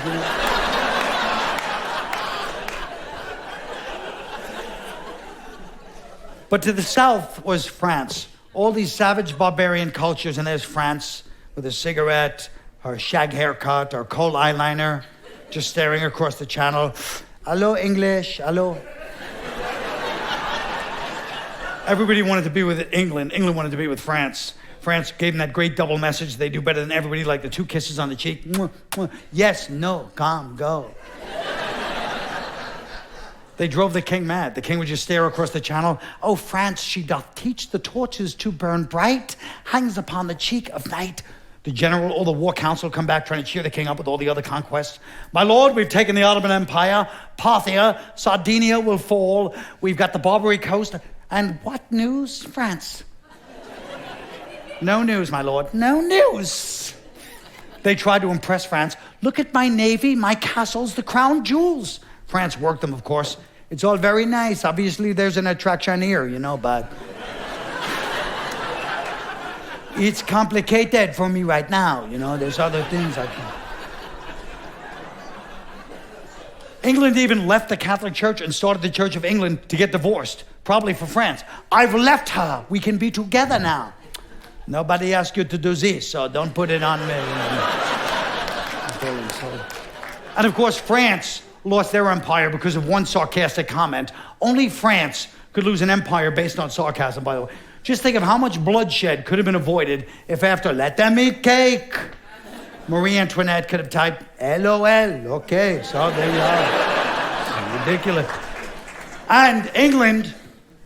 But to the south was France. All these savage barbarian cultures, and there's France with a cigarette, her shag haircut, her coal eyeliner, just staring across the channel. Hello, English, hello. Everybody wanted to be with England. England wanted to be with France. France gave them that great double message. They do better than everybody, like the 2 kisses on the cheek. Mwah, mwah. Yes, no, come, go. They drove the king mad. The king would just stare across the channel. Oh, France, she doth teach the torches to burn bright, hangs upon the cheek of night, The general or the war council come back trying to cheer the king up with all the other conquests. My lord, we've taken the Ottoman Empire. Parthia, Sardinia will fall. We've got the Barbary coast. And what news? France. No news, my lord. No news. They tried to impress France. Look at my navy, my castles, the crown jewels. France worked them, of course. It's all very nice. Obviously, there's an attraction here, but... It's complicated for me right now, There's other things I can... England even left the Catholic Church and started the Church of England to get divorced, probably for France. I've left her. We can be together now. Nobody asked you to do this, so don't put it on me. And of course, France lost their empire because of one sarcastic comment. Only France could lose an empire based on sarcasm, by the way. Just think of how much bloodshed could have been avoided if after "let them eat cake," Marie Antoinette could have typed LOL. Okay, so there you are. It's ridiculous. And England,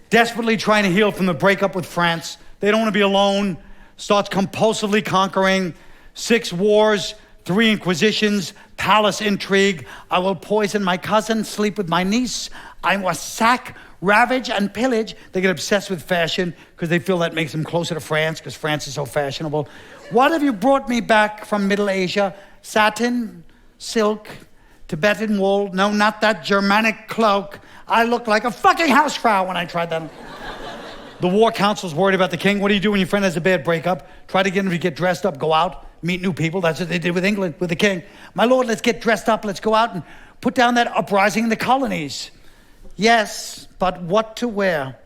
desperately trying to heal from the breakup with France, they don't want to be alone, starts compulsively conquering, 6 wars, 3 inquisitions, palace intrigue. I will poison my cousin, sleep with my niece. I will sack, ravage, and pillage. They get obsessed with fashion because they feel that makes them closer to France because France is so fashionable. What have you brought me back from Middle Asia? Satin, silk, Tibetan wool. No, not that Germanic cloak. I look like a fucking housefrau when I tried that. The war council's worried about the king. What do you do when your friend has a bad breakup? Try to get him to get dressed up, go out, meet new people. That's what they did with England, with the king. My lord, let's get dressed up. Let's go out and put down that uprising in the colonies. Yes, but what to wear?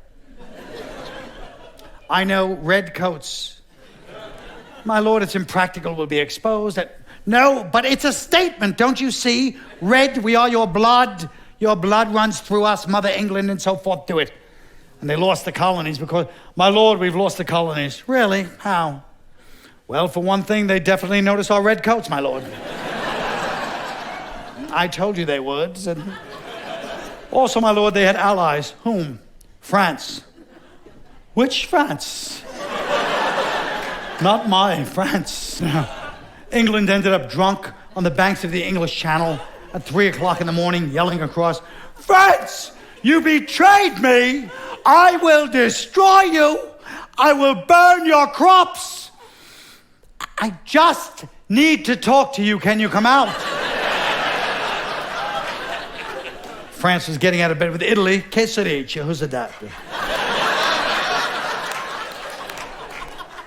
I know, red coats. My lord, it's impractical, will be exposed. No, but it's a statement, don't you see? Red, we are your blood. Your blood runs through us, Mother England, and so forth. Do it. And they lost the colonies because, my lord, we've lost the colonies. Really? How? Well, for one thing, they definitely noticed our red coats, my lord. I told you they would. Also, my lord, they had allies. Whom? France. Which France? Not my France. England ended up drunk on the banks of the English Channel at 3 o'clock in the morning, yelling across, France, you betrayed me. I will destroy you. I will burn your crops. I just need to talk to you. Can you come out? France was getting out of bed with Italy. Che si dice? Who's that?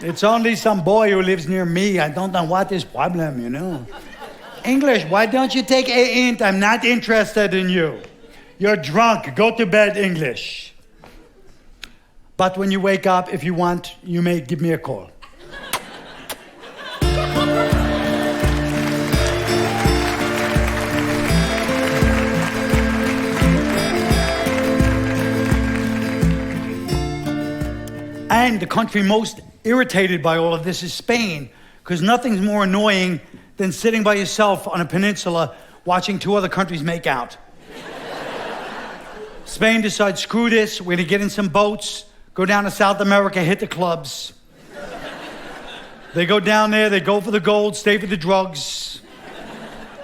It's only some boy who lives near me. I don't know what is problem, English, why don't you take a hint? I'm not interested in you. You're drunk. Go to bed, English. But when you wake up, if you want, you may give me a call. And the country most irritated by all of this is Spain, because nothing's more annoying than sitting by yourself on a peninsula watching 2 other countries make out. Spain decides, screw this, we're gonna get in some boats, go down to South America, hit the clubs. They go down there, they go for the gold, stay for the drugs.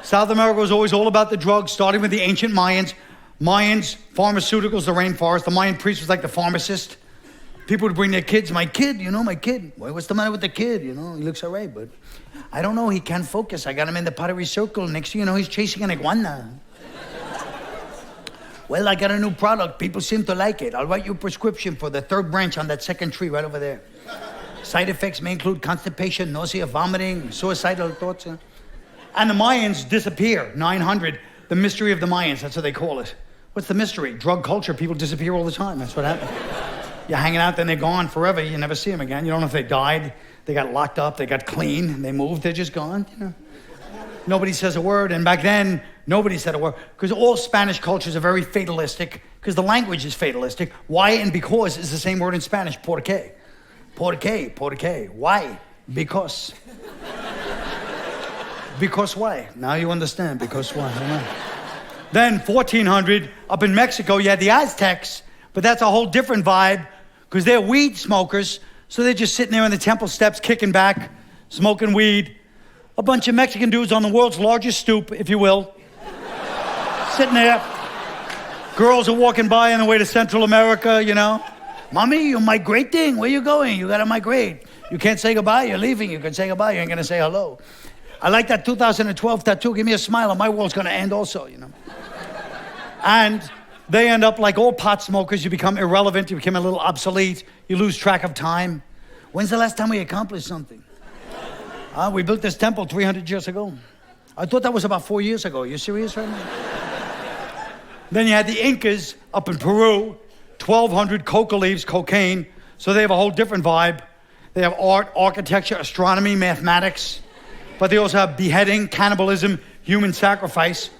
South America was always all about the drugs, starting with the ancient Mayans. Mayans, pharmaceuticals, the rainforest. The Mayan priest was like the pharmacist. People would bring their kids. My kid. Well, what's the matter with the kid? He looks all right, but I don't know. He can't focus. I got him in the pottery circle. Next thing you know, he's chasing an iguana. Well, I got a new product. People seem to like it. I'll write you a prescription for the 3rd branch on that 2nd tree right over there. Side effects may include constipation, nausea, vomiting, suicidal thoughts. And the Mayans disappear. 900. The mystery of the Mayans. That's what they call it. What's the mystery? Drug culture. People disappear all the time. That's what happens. You're hanging out, then they're gone forever. You never see them again. You don't know if they died, they got locked up, they got clean, they moved, they're just gone. Nobody says a word. And back then, nobody said a word. Because all Spanish cultures are very fatalistic, because the language is fatalistic. Why and because is the same word in Spanish, por qué. Por qué, por qué. Why? Because. Because why? Now you understand, because why. Then, 1400, up in Mexico, you had the Aztecs, but that's a whole different vibe, because they're weed smokers, so they're just sitting there on the temple steps, kicking back, smoking weed. A bunch of Mexican dudes on the world's largest stoop, if you will, sitting there. Girls are walking by on the way to Central America, you know. Mommy, you're migrating. Where you going? You gotta migrate. You can't say goodbye. You're leaving. You can say goodbye. You ain't gonna say hello. I like that 2012 tattoo. Give me a smile, or my world's gonna end also, you know. And they end up like all pot smokers. You become irrelevant. You become a little obsolete. You lose track of time. When's the last time we accomplished something? We built this temple 300 years ago. I thought that was about 4 years ago. You serious right now? Then you had the Incas up in Peru, 1,200 coca leaves, cocaine. So they have a whole different vibe. They have art, architecture, astronomy, mathematics. But they also have beheading, cannibalism, human sacrifice.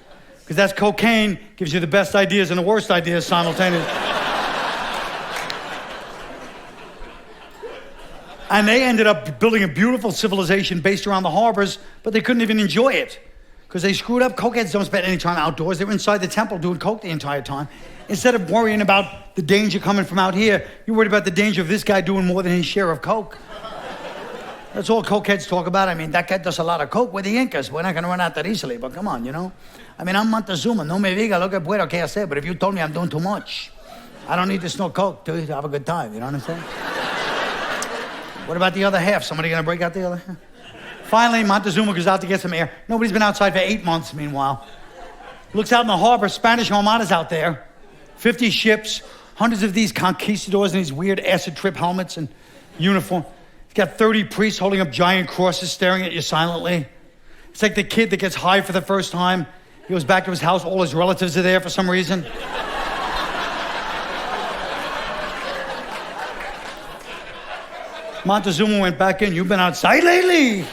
Because that's cocaine, gives you the best ideas and the worst ideas simultaneously. And they ended up building a beautiful civilization based around the harbors, but they couldn't even enjoy it. Because they screwed up. Cokeheads don't spend any time outdoors. They were inside the temple doing coke the entire time. Instead of worrying about the danger coming from out here, you're worried about the danger of this guy doing more than his share of coke. That's all cokeheads talk about. I mean, that guy does a lot of coke with the Incas. We're not going to run out that easily, but come on, you know. I mean, I'm Montezuma. No me diga lo que puedo que hacer, but if you told me I'm doing too much, I don't need to smoke coke to have a good time, you know what I'm saying? What about the other half? Somebody going to break out the other half? Finally, Montezuma goes out to get some air. Nobody's been outside for 8 months, meanwhile. Looks out in the harbor. Spanish Armada's out there. 50 ships, hundreds of these conquistadors in these weird acid trip helmets and uniform. He's got 30 priests holding up giant crosses staring at you silently. It's like the kid that gets high for the first time. He goes back to his house. All his relatives are there for some reason. Montezuma went back in. You've been outside lately?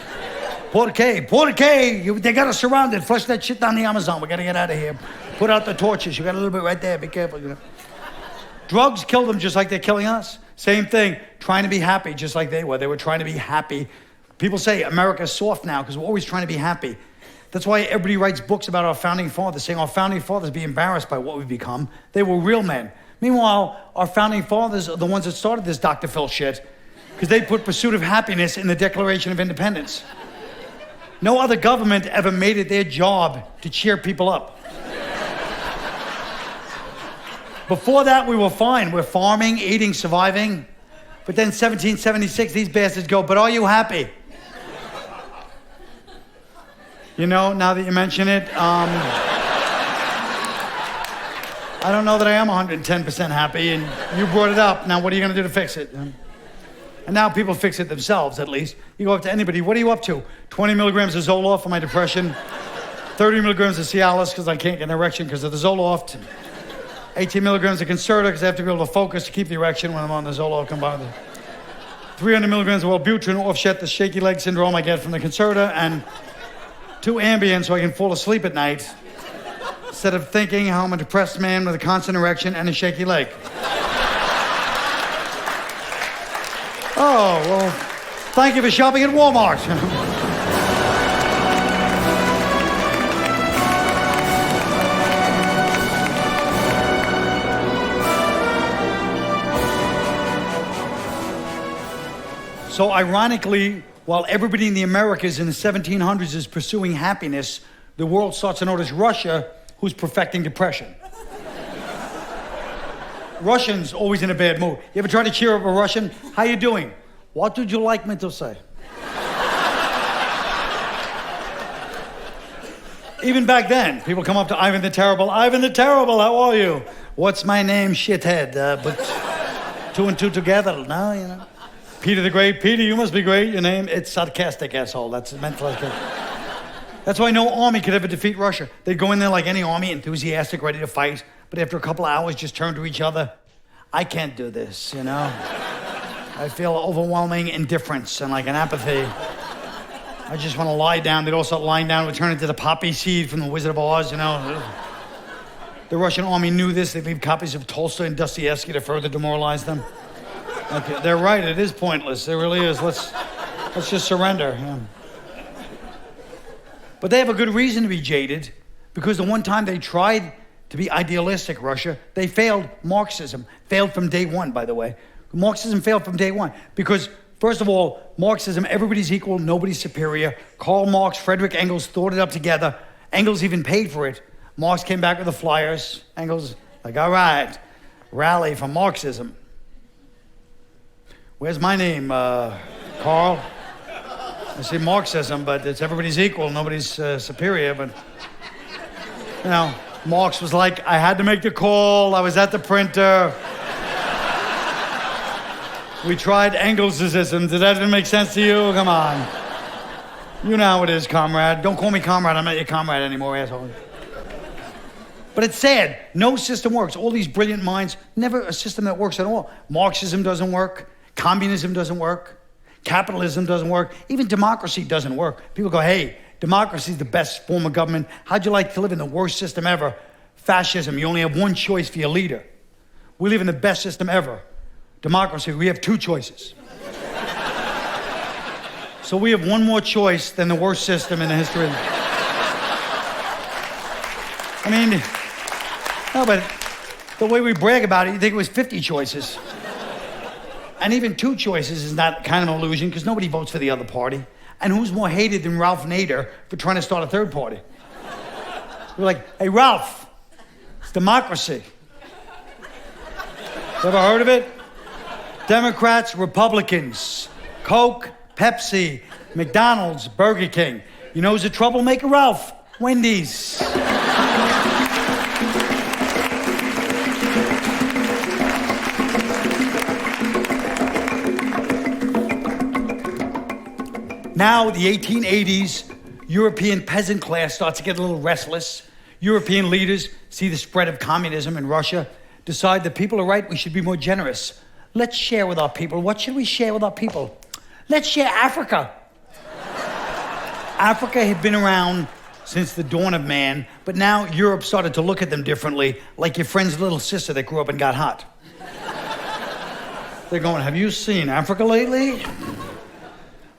Por qué? Por qué? They got us surrounded. Flush that shit down the Amazon. We got to get out of here. Put out the torches. You got a little bit right there. Be careful. You know. Drugs kill them just like they're killing us. Same thing. Trying to be happy just like they were. They were trying to be happy. People say America's soft now because we're always trying to be happy. That's why everybody writes books about our founding fathers, saying our founding fathers be embarrassed by what we've become. They were real men. Meanwhile, our founding fathers are the ones that started this Dr. Phil shit because they put pursuit of happiness in the Declaration of Independence. No other government ever made it their job to cheer people up. Before that, we were fine. We're farming, eating, surviving. But then 1776, these bastards go, but are you happy? You know, now that you mention it, I don't know that I am 110% happy, and you brought it up. Now, what are you going to do to fix it? And now people fix it themselves, at least. You go up to anybody, what are you up to? 20 milligrams of Zoloft for my depression, 30 milligrams of Cialis because I can't get an erection because of the Zoloft, 18 milligrams of Concerta because I have to be able to focus to keep the erection when I'm on the Zoloft combined with 300 milligrams of Wellbutrin to offset the shaky leg syndrome I get from the Concerta, and 2 Ambien so I can fall asleep at night instead of thinking how I'm a depressed man with a constant erection and a shaky leg. Oh, well, thank you for shopping at Walmart. So ironically, while everybody in the Americas in the 1700s is pursuing happiness, the world starts to notice Russia, who's perfecting depression. Russians always in a bad mood. You ever try to cheer up a Russian? How you doing? What would you like me to say? Even back then, people come up to Ivan the Terrible. Ivan the Terrible, how are you? What's my name, shithead? But 2 and 2 together, no, you know. Peter the Great. Peter, you must be great. Your name? It's sarcastic, asshole. That's meant like it. That's why no army could ever defeat Russia. They'd go in there like any army, enthusiastic, ready to fight. But after a couple of hours, just turn to each other. I can't do this, you know? I feel overwhelming indifference and like an apathy. I just want to lie down. They'd all start lying down. We'd turn into the poppy seed from the Wizard of Oz, you know? The Russian army knew this. They'd leave copies of Tolstoy and Dostoevsky to further demoralize them. Okay, they're right. It is pointless. It really is. Let's just surrender. Yeah. But they have a good reason to be jaded, because the one time they tried to be idealistic, Russia, they failed. Marxism failed from day one, by the way. Marxism failed from day one because First of all, Marxism, everybody's equal, nobody's superior. Karl Marx, Frederick Engels thought it up together. Engels even paid for it. Marx came back with the flyers. Engels, like, all right, rally for Marxism. Where's my name, Carl? I say Marxism, but it's everybody's equal, nobody's superior. But, you know, Marx was like, I had to make the call, I was at the printer. We tried Engelsism. Did that even make sense to you? Come on. You know how it is, comrade. Don't call me comrade. I'm not your comrade anymore, asshole. But it's sad. No system works. All these brilliant minds, never a system that works at all. Marxism doesn't work. Communism doesn't work. Capitalism doesn't work. Even democracy doesn't work. People go, hey, democracy is the best form of government. How'd you like to live in the worst system ever? Fascism. You only have one choice for your leader. We live in the best system ever. Democracy, we have two choices. So we have one more choice than the worst system in the history. I mean, no, but the way we brag about it, you think it was 50 choices. And even two choices is not kind of an illusion because nobody votes for the other party. And who's more hated than Ralph Nader for trying to start a third party? We're like, hey, Ralph, it's democracy. You ever heard of it? Democrats, Republicans, Coke, Pepsi, McDonald's, Burger King. You know who's a troublemaker, Ralph? Wendy's. Now, the 1880s, European peasant class starts to get a little restless. European leaders see the spread of communism in Russia, decide that people are right, we should be more generous. Let's share with our people. What should we share with our people? Let's share Africa. Africa had been around since the dawn of man, but now Europe started to look at them differently, like your friend's little sister that grew up and got hot. They're going, have you seen Africa lately?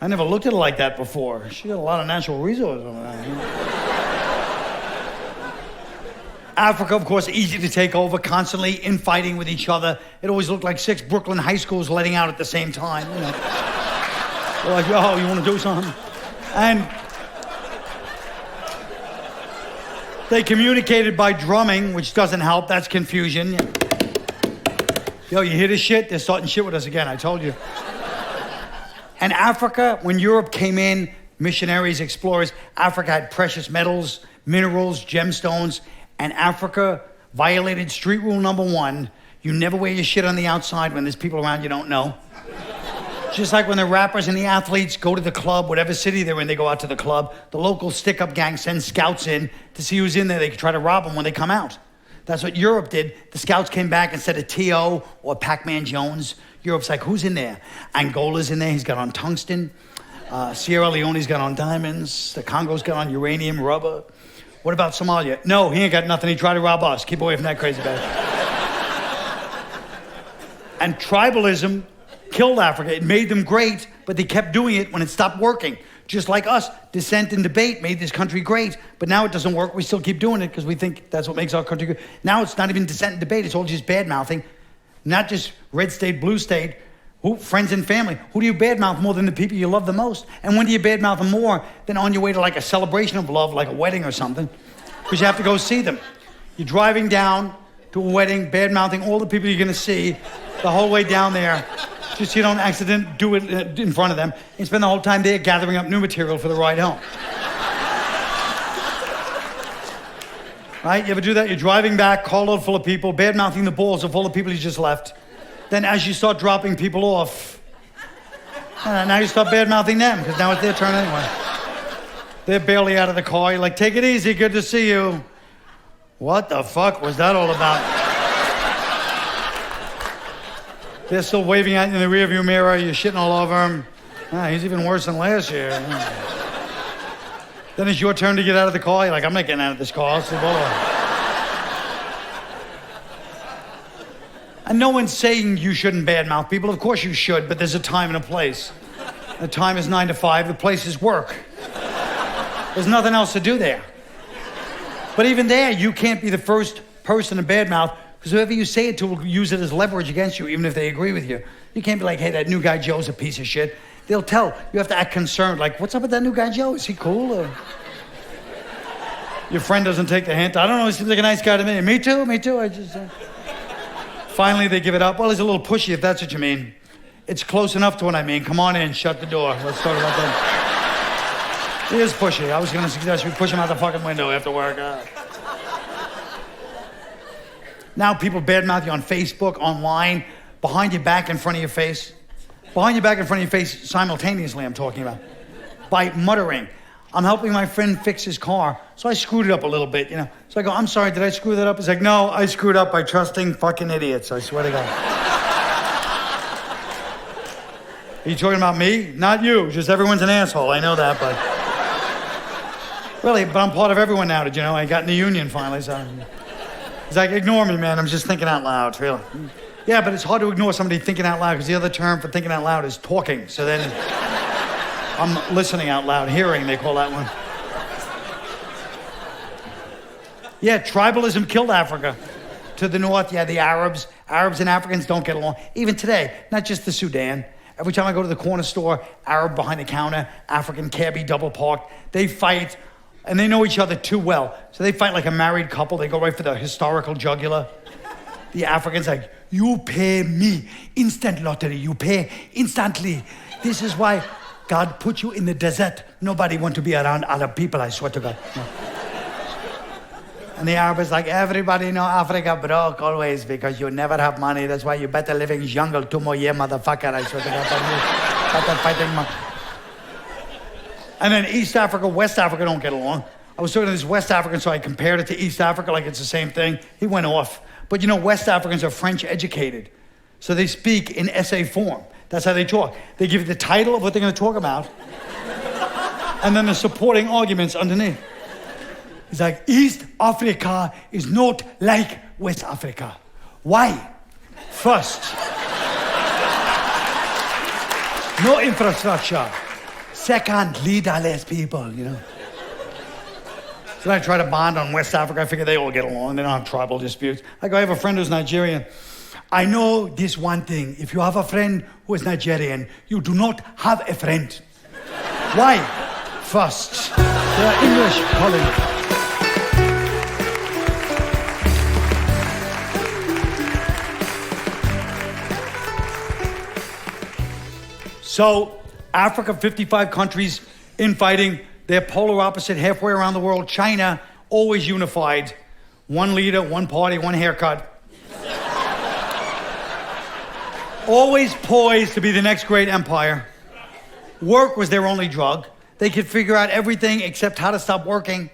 I never looked at her like that before. She got a lot of natural resources over there. Africa, of course, easy to take over, constantly infighting with each other. It always looked like 6 Brooklyn high schools letting out at the same time. You know. They're like, yo, you want to do something? And they communicated by drumming, which doesn't help. That's confusion. Yo, you hear this shit? They're starting shit with us again, I told you. And Africa, when Europe came in, missionaries, explorers, Africa had precious metals, minerals, gemstones, and Africa violated street rule number 1. You never wear your shit on the outside when there's people around you don't know. Just like when the rappers and the athletes go to the club, whatever city they're in, they go out to the club, the local stick-up gang sends scouts in to see who's in there. They can try to rob them when they come out. That's what Europe did. The scouts came back and said a T.O. or Pac-Man Jones. Europe's like, who's in there? Angola's in there. He's got on tungsten. Sierra Leone's got on diamonds. The Congo's got on uranium, rubber. What about Somalia? No, he ain't got nothing. He tried to rob us. Keep away from that crazy bag. And tribalism killed Africa. It made them great, but they kept doing it when it stopped working. Just like us, dissent and debate made this country great, but now it doesn't work. We still keep doing it because we think that's what makes our country good. Now it's not even dissent and debate. It's all just bad-mouthing. Not just red state, blue state. Who, friends and family. Who do you badmouth more than the people you love the most? And when do you badmouth them more than on your way to like a celebration of love, like a wedding or something? Because you have to go see them. You're driving down to a wedding, badmouthing all the people you're going to see the whole way down there, just so you don't accidentally do it in front of them, and spend the whole time there gathering up new material for the ride home. Right? You ever do that? You're driving back, car load full of people, bad-mouthing the balls of all the people you just left. Then as you start dropping people off, now you start bad-mouthing them, because now it's their turn anyway. They're barely out of the car. You're like, take it easy, good to see you. What the fuck was that all about? They're still waving at you in the rearview mirror. You're shitting all over him. He's even worse than last year. Then it's your turn to get out of the car. You're like, I'm not getting out of this car. I'll sleep all over. And no one's saying you shouldn't badmouth people. Of course you should, but there's a time and a place. The time is 9 to 5. The place is work. There's nothing else to do there. But even there, you can't be the first person to badmouth Because whoever you say it to will use it as leverage against you, even if they agree with you. You can't be like, hey, that new guy Joe's a piece of shit. They'll tell. You have to act concerned, like, what's up with that new guy Joe? Is he cool? Or... Your friend doesn't take the hint. I don't know, he seems like a nice guy to me. Me too. I just... Finally, they give it up. Well, he's a little pushy, if that's what you mean. It's close enough to what I mean. Come on in, shut the door. Let's talk about that. He is pushy. I was going to suggest we push him out the fucking window after work. Now people badmouth you on Facebook, online, behind your back, in front of your face. Behind your back, in front of your face, simultaneously, I'm talking about. By muttering. I'm helping my friend fix his car, so I screwed it up a little bit, you know. So I go, I'm sorry, did I screw that up? He's like, no, I screwed up by trusting fucking idiots, I swear to God. Are you talking about me? Not you, just everyone's an asshole, I know that, but... Really, but I'm part of everyone now, did you know? I got in the union finally, so... He's like, ignore me, man, I'm just thinking out loud, really. Yeah, but it's hard to ignore somebody thinking out loud, because the other term for thinking out loud is talking, so then... I'm listening out loud, hearing, they call that one. Yeah, tribalism killed Africa. To the north, yeah, the Arabs and Africans don't get along. Even today, not just the Sudan. Every time I go to the corner store, Arab behind the counter, African cabbie double parked, they fight, and they know each other too well. So they fight like a married couple. They go right for the historical jugular. The African's like, you pay me, instant lottery, you pay instantly. This is why God put you in the desert. Nobody want to be around Arab people, I swear to God. No. And the Arab is like, everybody know Africa broke always because you never have money. That's why you better live in jungle 2 more years, motherfucker, I swear to God. Better fighting And then East Africa, West Africa don't get along. I was talking to this West African, so I compared it to East Africa like it's the same thing. He went off. But you know, West Africans are French educated. So they speak in essay form. That's how they talk. They give you the title of what they're going to talk about, and then the supporting arguments underneath. It's like, East Africa is not like West Africa. Why? First, no infrastructure. Second, leaderless people, you know. So I try to bond on West Africa. I figure they all get along. They don't have tribal disputes. I go, I have a friend who's Nigerian. I know this one thing. If you have a friend who is Nigerian, you do not have a friend. Why? First, they are English colonists. So, Africa, 55 countries infighting. They're polar opposite halfway around the world. China, always unified. One leader, one party, one haircut. Always poised to be the next great empire. Work was their only drug. They could figure out everything except how to stop working.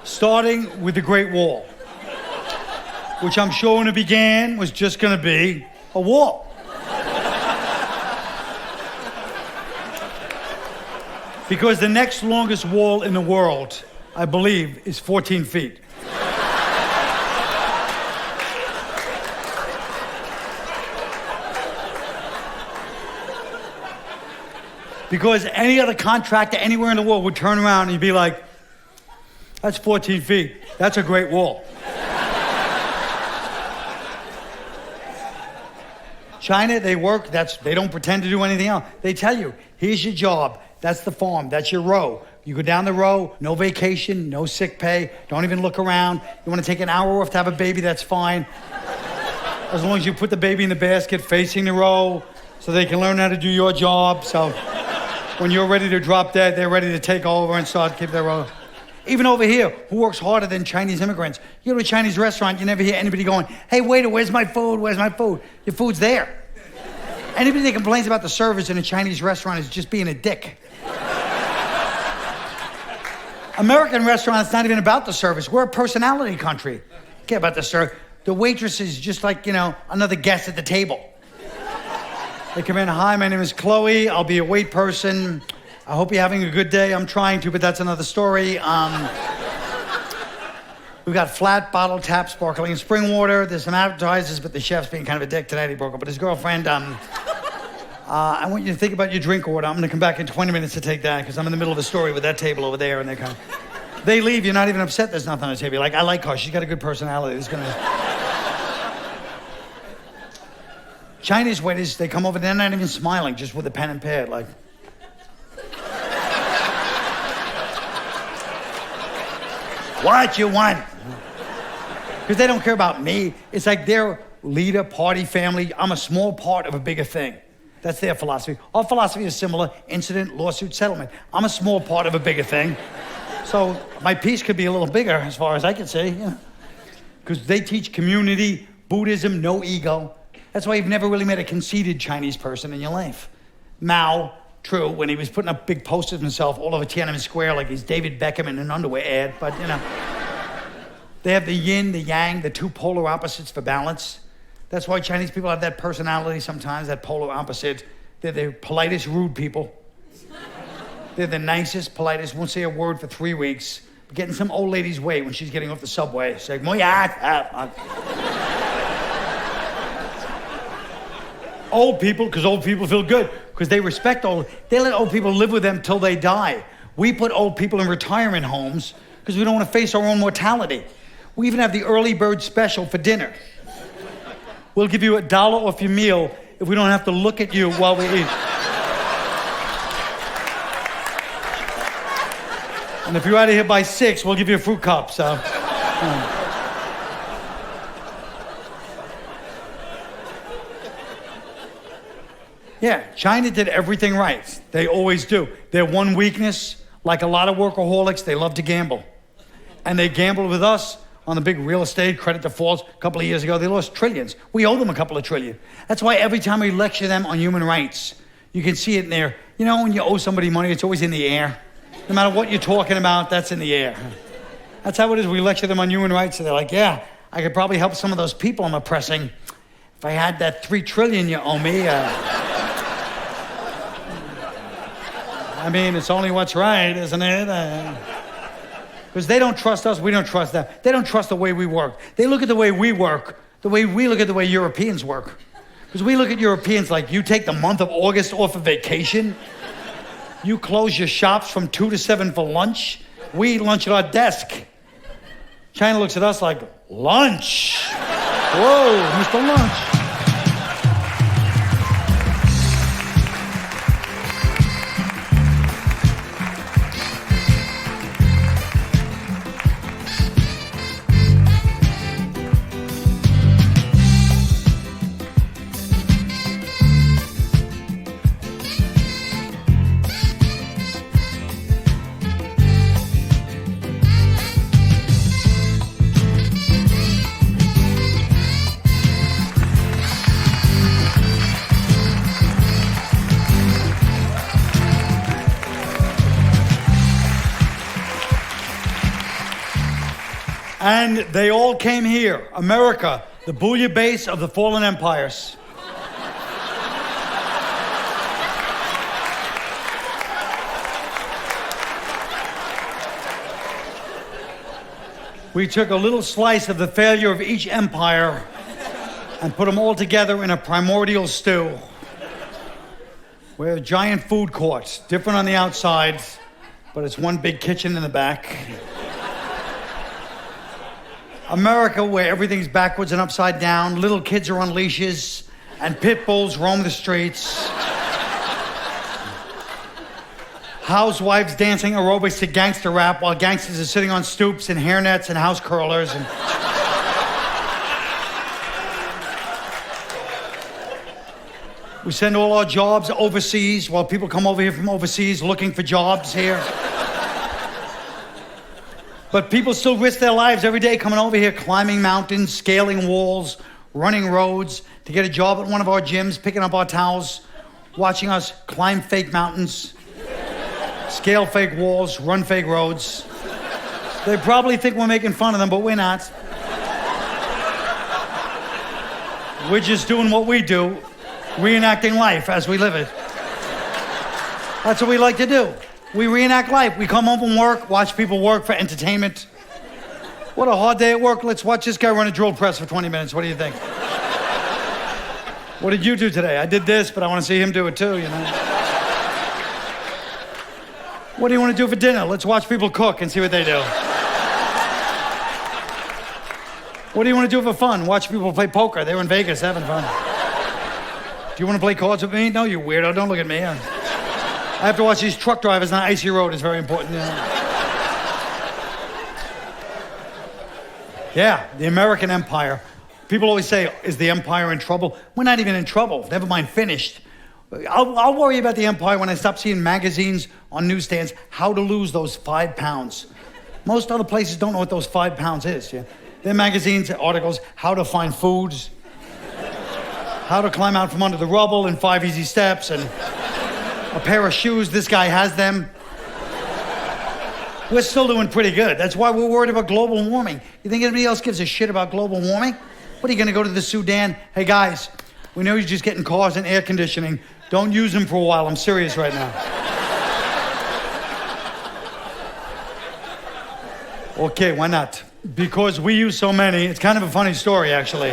Starting with the Great Wall, which I'm sure when it began was just going to be a wall. Because the next longest wall in the world, I believe, is 14 feet. Because any other contractor anywhere in the world would turn around and you'd be like, that's 14 feet. That's a great wall. China, they work, they don't pretend to do anything else. They tell you, here's your job. That's the farm. That's your row. You go down the row, no vacation, no sick pay. Don't even look around. You want to take an hour off to have a baby, that's fine. As long as you put the baby in the basket facing the row so they can learn how to do your job. So when you're ready to drop dead, they're ready to take over and start keep their row. Even over here, who works harder than Chinese immigrants? You go to a Chinese restaurant, you never hear anybody going, hey, waiter, where's my food? Where's my food? Your food's there. Anybody that complains about the service in a Chinese restaurant is just being a dick. American restaurants, it's not even about the service. We're a personality country. Care about the service. The waitress is just like, you know, another guest at the table. They come in, hi, my name is Chloe. I'll be a wait person. I hope you're having a good day. I'm trying to, but that's another story. We've got flat bottle tap sparkling spring water. There's some appetizers, but the chef's being kind of a dick tonight. He broke up with his girlfriend. I want you to think about your drink order. I'm going to come back in 20 minutes to take that because I'm in the middle of a story with that table over there, and they're kind of... They leave, you're not even upset there's nothing on the table. You're like, I like her, she's got a good personality. Chinese waiters, they come over, they're not even smiling, just with a pen and pad, like. What you want? Because they don't care about me. It's like their leader, party, family. I'm a small part of a bigger thing. That's their philosophy. Our philosophy is similar: incident, lawsuit, settlement. I'm a small part of a bigger thing. So my piece could be a little bigger as far as I can see. Because they teach community, Buddhism, no ego. That's why you've never really met a conceited Chinese person in your life. Mao, true, when he was putting up big posters of himself all over Tiananmen Square like he's David Beckham in an underwear ad, but they have the yin, the yang, the two polar opposites for balance. That's why Chinese people have that personality sometimes, that polar opposite. They're the politest, rude people. They're the nicest, politest, won't say a word for 3 weeks, but get in some old lady's way when she's getting off the subway. She's like, Old people, because old people feel good, because they respect they let old people live with them till they die. We put old people in retirement homes because we don't want to face our own mortality. We even have the early bird special for dinner. We'll give you $1 off your meal if we don't have to look at you while we eat. And if you're out of here by 6, we'll give you a fruit cup, so. Yeah, China did everything right. They always do. Their one weakness, like a lot of workaholics, they love to gamble. And they gambled with us on the big real estate credit defaults. A couple of years ago, they lost trillions. We owe them a couple of trillion. That's why every time we lecture them on human rights, you can see it in there. You know, when you owe somebody money, it's always in the air. No matter what you're talking about, that's in the air. That's how it is. We lecture them on human rights, and they're like, yeah, I could probably help some of those people I'm oppressing if I had that $3 trillion you owe me. I mean, it's only what's right, isn't it? Because they don't trust us, we don't trust them. They don't trust the way we work. They look at the way we work, the way we look at the way Europeans work. Because we look at Europeans like, you take the month of August off of vacation, you close your shops from 2 to 7 for lunch, we eat lunch at our desk. China looks at us like, lunch? Whoa, Mr. Lunch. And they all came here. America, the bouillabaisse of the fallen empires. We took a little slice of the failure of each empire and put them all together in a primordial stew. We're a giant food court, different on the outside, but it's one big kitchen in the back. America, where everything's backwards and upside down, little kids are on leashes, and pit bulls roam the streets. Housewives dancing aerobics to gangster rap while gangsters are sitting on stoops and hairnets and house curlers. And we send all our jobs overseas while people come over here from overseas looking for jobs here. But people still risk their lives every day coming over here, climbing mountains, scaling walls, running roads to get a job at one of our gyms, picking up our towels, watching us climb fake mountains, scale fake walls, run fake roads. They probably think we're making fun of them, but we're not. We're just doing what we do, reenacting life as we live it. That's what we like to do. We reenact life. We come home from work, watch people work for entertainment. What a hard day at work. Let's watch this guy run a drill press for 20 minutes. What do you think? What did you do today? I did this, but I want to see him do it too, you know? What do you want to do for dinner? Let's watch people cook and see what they do. What do you want to do for fun? Watch people play poker. They were in Vegas having fun. Do you want to play cards with me? No, you weirdo. Don't look at me. I have to watch these truck drivers on an icy road. It's very important. Yeah, the American empire. People always say, is the empire in trouble? We're not even in trouble. Never mind finished. I'll worry about the empire when I stop seeing magazines on newsstands, how to lose those 5 pounds. Most other places don't know what those 5 pounds is. Yeah? Their magazines, articles, how to find foods, how to climb out from under the rubble in 5 easy steps, and a pair of shoes, this guy has them. We're still doing pretty good. That's why we're worried about global warming. You think anybody else gives a shit about global warming? What, are you gonna go to the Sudan? Hey guys, we know you're just getting cars and air conditioning. Don't use them for a while. I'm serious right now. Okay, why not? Because we use so many. It's kind of a funny story, actually.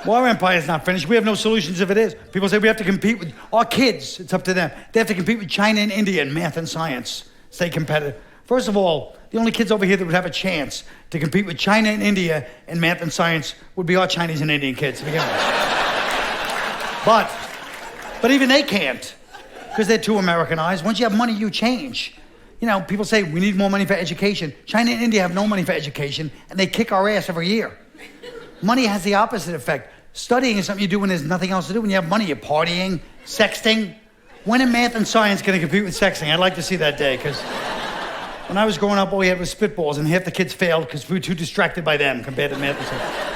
Well, our empire is not finished. We have no solutions if it is. People say we have to compete with our kids. It's up to them. They have to compete with China and India in math and science. Stay competitive. First of all, the only kids over here that would have a chance to compete with China and India in math and science would be our Chinese and Indian kids to begin with. But even they can't, because they're too Americanized. Once you have money, you change. You know, people say we need more money for education. China and India have no money for education, and they kick our ass every year. Money has the opposite effect. Studying is something you do when there's nothing else to do. When you have money, you're partying, sexting. When are math and science going to compete with sexting? I'd like to see that day, because when I was growing up, all we had was spitballs, and half the kids failed because we were too distracted by them compared to math and science.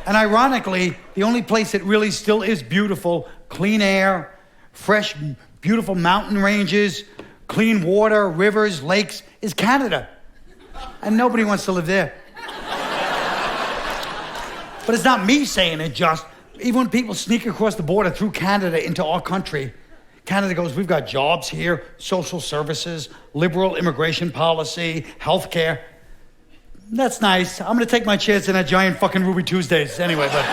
And ironically, the only place that really still is beautiful, clean air, fresh, beautiful mountain ranges, clean water, rivers, lakes, is Canada. And nobody wants to live there. But it's not me saying it, just. Even when people sneak across the border through Canada into our country, Canada goes, we've got jobs here, social services, liberal immigration policy, healthcare. That's nice. I'm gonna take my chance in that giant fucking Ruby Tuesdays anyway, but.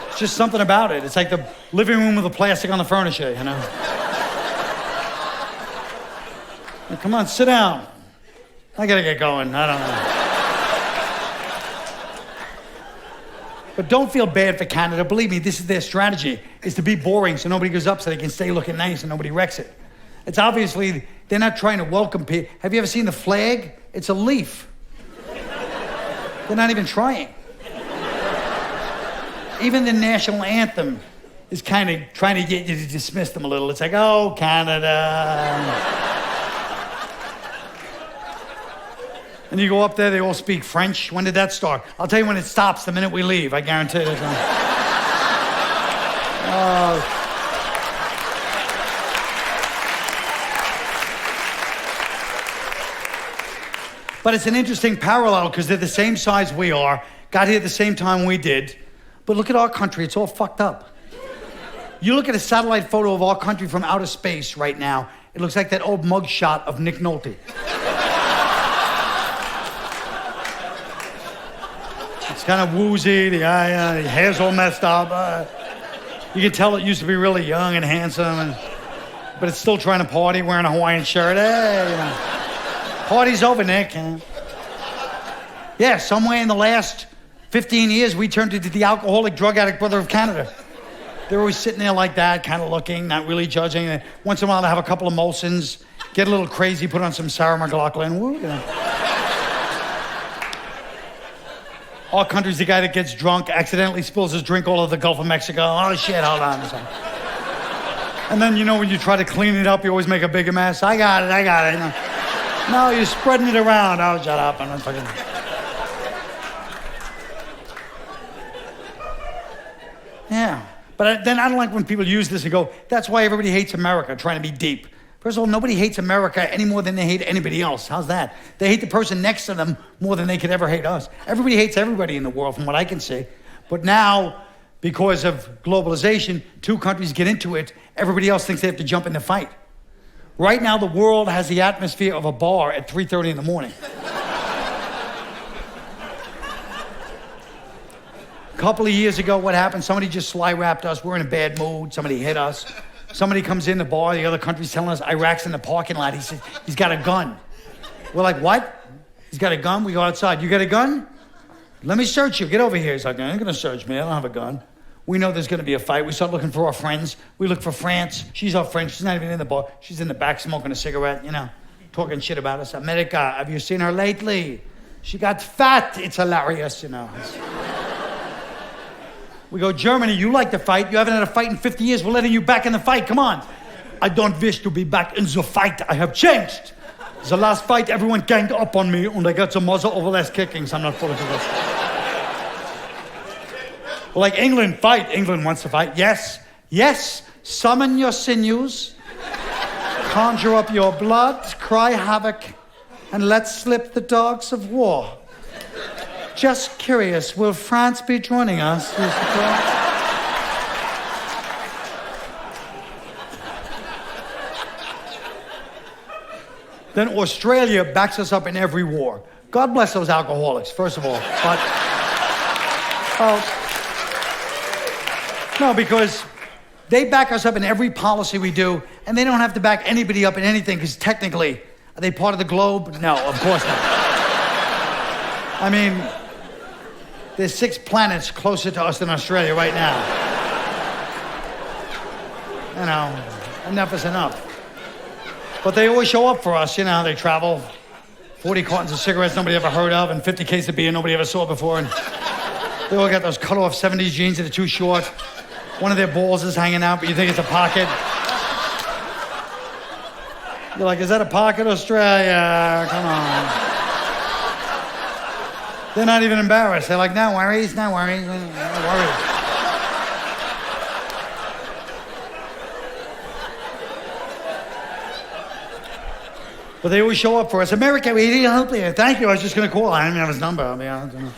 It's just something about it. It's like the living room with the plastic on the furniture, you know? Now, come on, sit down. I gotta get going, I don't know. But don't feel bad for Canada. Believe me, this is their strategy, is to be boring so nobody goes up so they can stay looking nice and nobody wrecks it. It's obviously, they're not trying to welcome people. Have you ever seen the flag? It's a leaf. They're not even trying. Even the national anthem is kind of trying to get you to dismiss them a little. It's like, oh, Canada. And you go up there, they all speak French. When did that start? I'll tell you when it stops the minute we leave. I guarantee it. But it's an interesting parallel because they're the same size we are, got here at the same time we did. But look at our country, it's all fucked up. You look at a satellite photo of our country from outer space right now, it looks like that old mug shot of Nick Nolte. It's kind of woozy, the hair's all messed up. You can tell it used to be really young and handsome, but it's still trying to party, wearing a Hawaiian shirt. Hey, you know. Party's over, Nick. Yeah, somewhere in the last 15 years, we turned into the alcoholic drug addict brother of Canada. They're always sitting there like that, kind of looking, not really judging. Once in a while, they have a couple of Molsons, get a little crazy, put on some Sarah McLachlan. Woo, you know. Our country's the guy that gets drunk, accidentally spills his drink all over the Gulf of Mexico. Oh, shit, hold on a second. And then, you know, when you try to clean it up, you always make a bigger mess. I got it. You know. No, you're spreading it around. Oh, shut up. I'm not fucking... Yeah. But then I don't like when people use this and go, that's why everybody hates America, trying to be deep. First of all, nobody hates America any more than they hate anybody else. How's that? They hate the person next to them more than they could ever hate us. Everybody hates everybody in the world, from what I can see. But now, because of globalization, two countries get into it, everybody else thinks they have to jump in the fight. Right now, the world has the atmosphere of a bar at 3:30 in the morning. A couple of years ago, what happened? Somebody just sly rapped us. We're in a bad mood. Somebody hit us. Somebody comes in the bar. The other country's telling us Iraq's in the parking lot. He says, he's got a gun. We're like, what? He's got a gun? We go outside. You got a gun? Let me search you. Get over here. He's like, I ain't going to search me. I don't have a gun. We know there's going to be a fight. We start looking for our friends. We look for France. She's our friend. She's not even in the bar. She's in the back smoking a cigarette, talking shit about us. America, have you seen her lately? She got fat. It's hilarious, We go, Germany, you like to fight. You haven't had a fight in 50 years. We're letting you back in the fight. Come on. I don't wish to be back in the fight. I have changed. The last fight, everyone ganged up on me and I got some muzzle over less kickings. I'm not full of this. Well, like England, fight. England wants to fight. Yes. Yes. Summon your sinews. Conjure up your blood. Cry havoc. And let slip the dogs of war. Just curious, will France be joining us? Then Australia backs us up in every war. God bless those alcoholics, first of all. But, no, because they back us up in every policy we do, and they don't have to back anybody up in anything, because technically, are they part of the globe? No, of course not. I mean, there's 6 planets closer to us than Australia right now. Enough is enough. But they always show up for us, they travel. 40 cartons of cigarettes nobody ever heard of, and 50 cases of beer nobody ever saw before. And they all got those cut-off 70s jeans that are too short. One of their balls is hanging out, but you think it's a pocket. You're like, is that a pocket, Australia? Come on. They're not even embarrassed. They're like, no worries, no worries, no worries. But they always show up for us. America, we need help here. Thank you, I was just going to call. I didn't have his number. I don't know.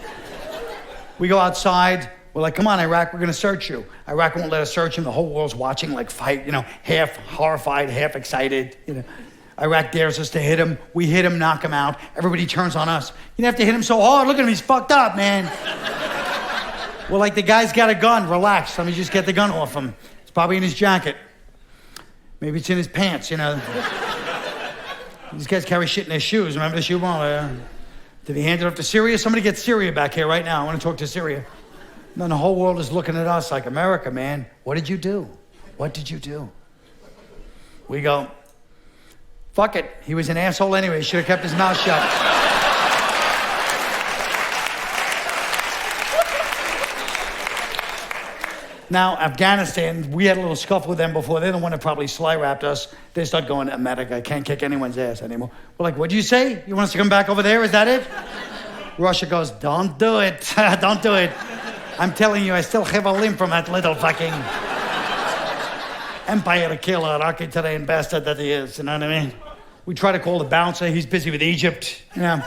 We go outside. We're like, come on, Iraq, we're going to search you. Iraq won't let us search him. The whole world's watching, like, fight, half horrified, half excited, Iraq dares us to hit him. We hit him, knock him out. Everybody turns on us. You don't have to hit him so hard. Look at him, he's fucked up, man. We're like, the guy's got a gun. Relax. Let me just get the gun off him. It's probably in his jacket. Maybe it's in his pants, These guys carry shit in their shoes. Remember the shoe ball? Did he hand it off to Syria? Somebody get Syria back here right now. I want to talk to Syria. And then the whole world is looking at us like, America, man, what did you do? What did you do? We go, fuck it. He was an asshole anyway. He should have kept his mouth shut. Now, Afghanistan, we had a little scuffle with them before. They're the one that probably sly-rapped us. They start going, America, I can't kick anyone's ass anymore. We're like, what'd you say? You want us to come back over there? Is that it? Russia goes, don't do it. Don't do it. I'm telling you, I still have a limp from that little fucking empire killer, Architecture bastard that he is. You know what I mean? We try to call the bouncer. He's busy with Egypt. The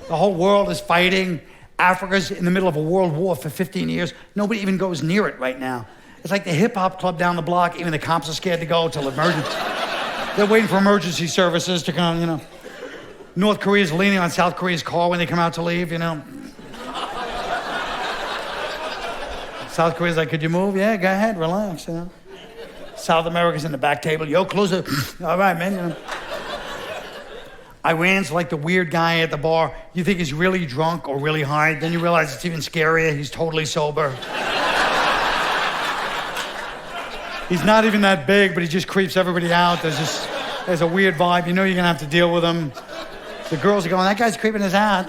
whole world is fighting. Africa's in the middle of a world war for 15 years. Nobody even goes near it right now. It's like the hip-hop club down the block. Even the cops are scared to go till emergency. They're waiting for emergency services to come, North Korea's leaning on South Korea's car when they come out to leave, South Korea's like, could you move? Yeah, go ahead, relax, South America's in the back table. Yo, close it. All right, man, Iran's like the weird guy at the bar. You think he's really drunk or really high. Then you realize it's even scarier. He's totally sober. He's not even that big, but he just creeps everybody out. There's a weird vibe. You're going to have to deal with him. The girls are going, that guy's creeping us out,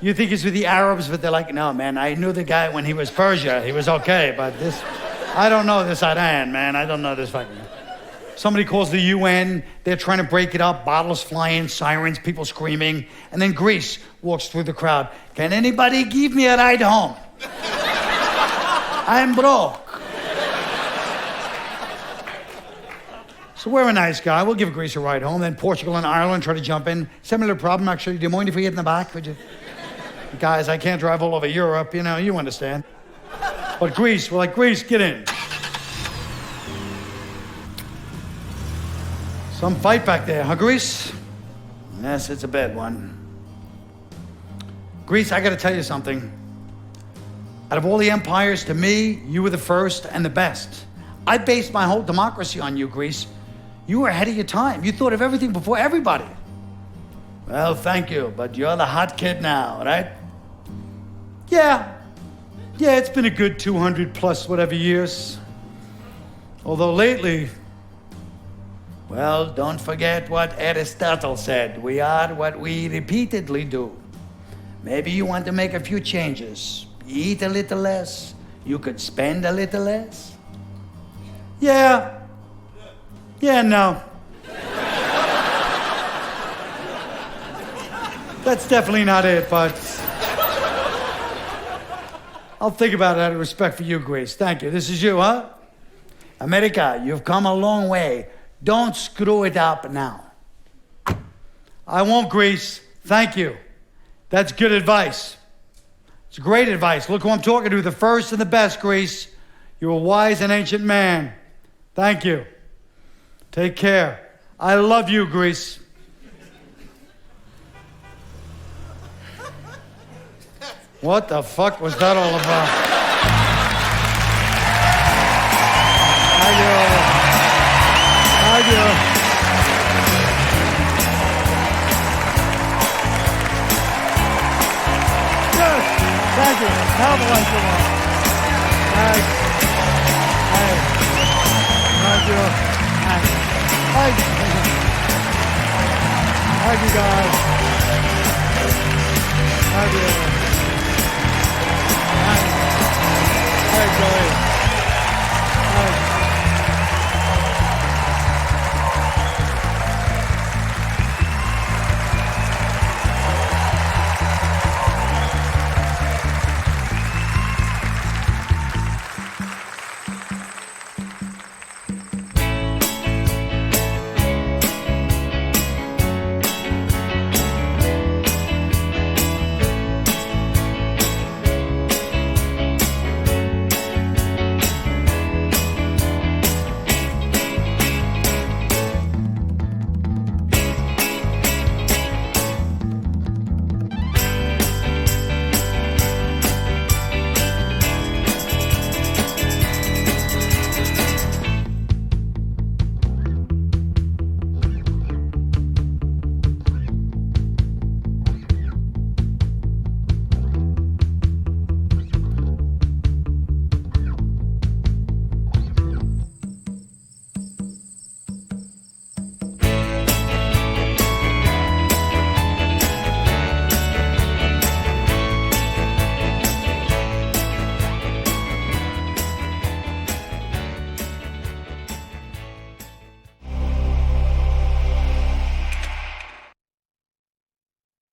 You think he's with the Arabs, but they're like, no, man, I knew the guy when he was Persia. He was okay, but this, I don't know this Iran, man. I don't know this fucking... Somebody calls the UN, they're trying to break it up, bottles flying, sirens, people screaming, and then Greece walks through the crowd. Can anybody give me a ride home? I'm broke. So we're a nice guy, we'll give Greece a ride home. Then Portugal and Ireland try to jump in. Similar problem, actually. Do you mind if we get in the back? Would you? Guys, I can't drive all over Europe, you understand. But Greece, we're like, Greece, get in. Some fight back there, huh, Greece? Yes, it's a bad one. Greece, I gotta tell you something. Out of all the empires, to me, you were the first and the best. I based my whole democracy on you, Greece. You were ahead of your time. You thought of everything before everybody. Well, thank you, but you're the hot kid now, right? Yeah, it's been a good 200 plus whatever years. Although lately, well, don't forget what Aristotle said. We are what we repeatedly do. Maybe you want to make a few changes. Eat a little less. You could spend a little less. Yeah, no. That's definitely not it, but I'll think about it out of respect for you, Greece. Thank you. This is you, huh? America, you've come a long way. Don't screw it up now. I won't, Greece. Thank you. That's good advice. It's great advice. Look who I'm talking to, the first and the best, Greece. You're a wise and ancient man. Thank you. Take care. I love you, Greece. What the fuck was that all about? Yes, thank you. Have a wonderful one.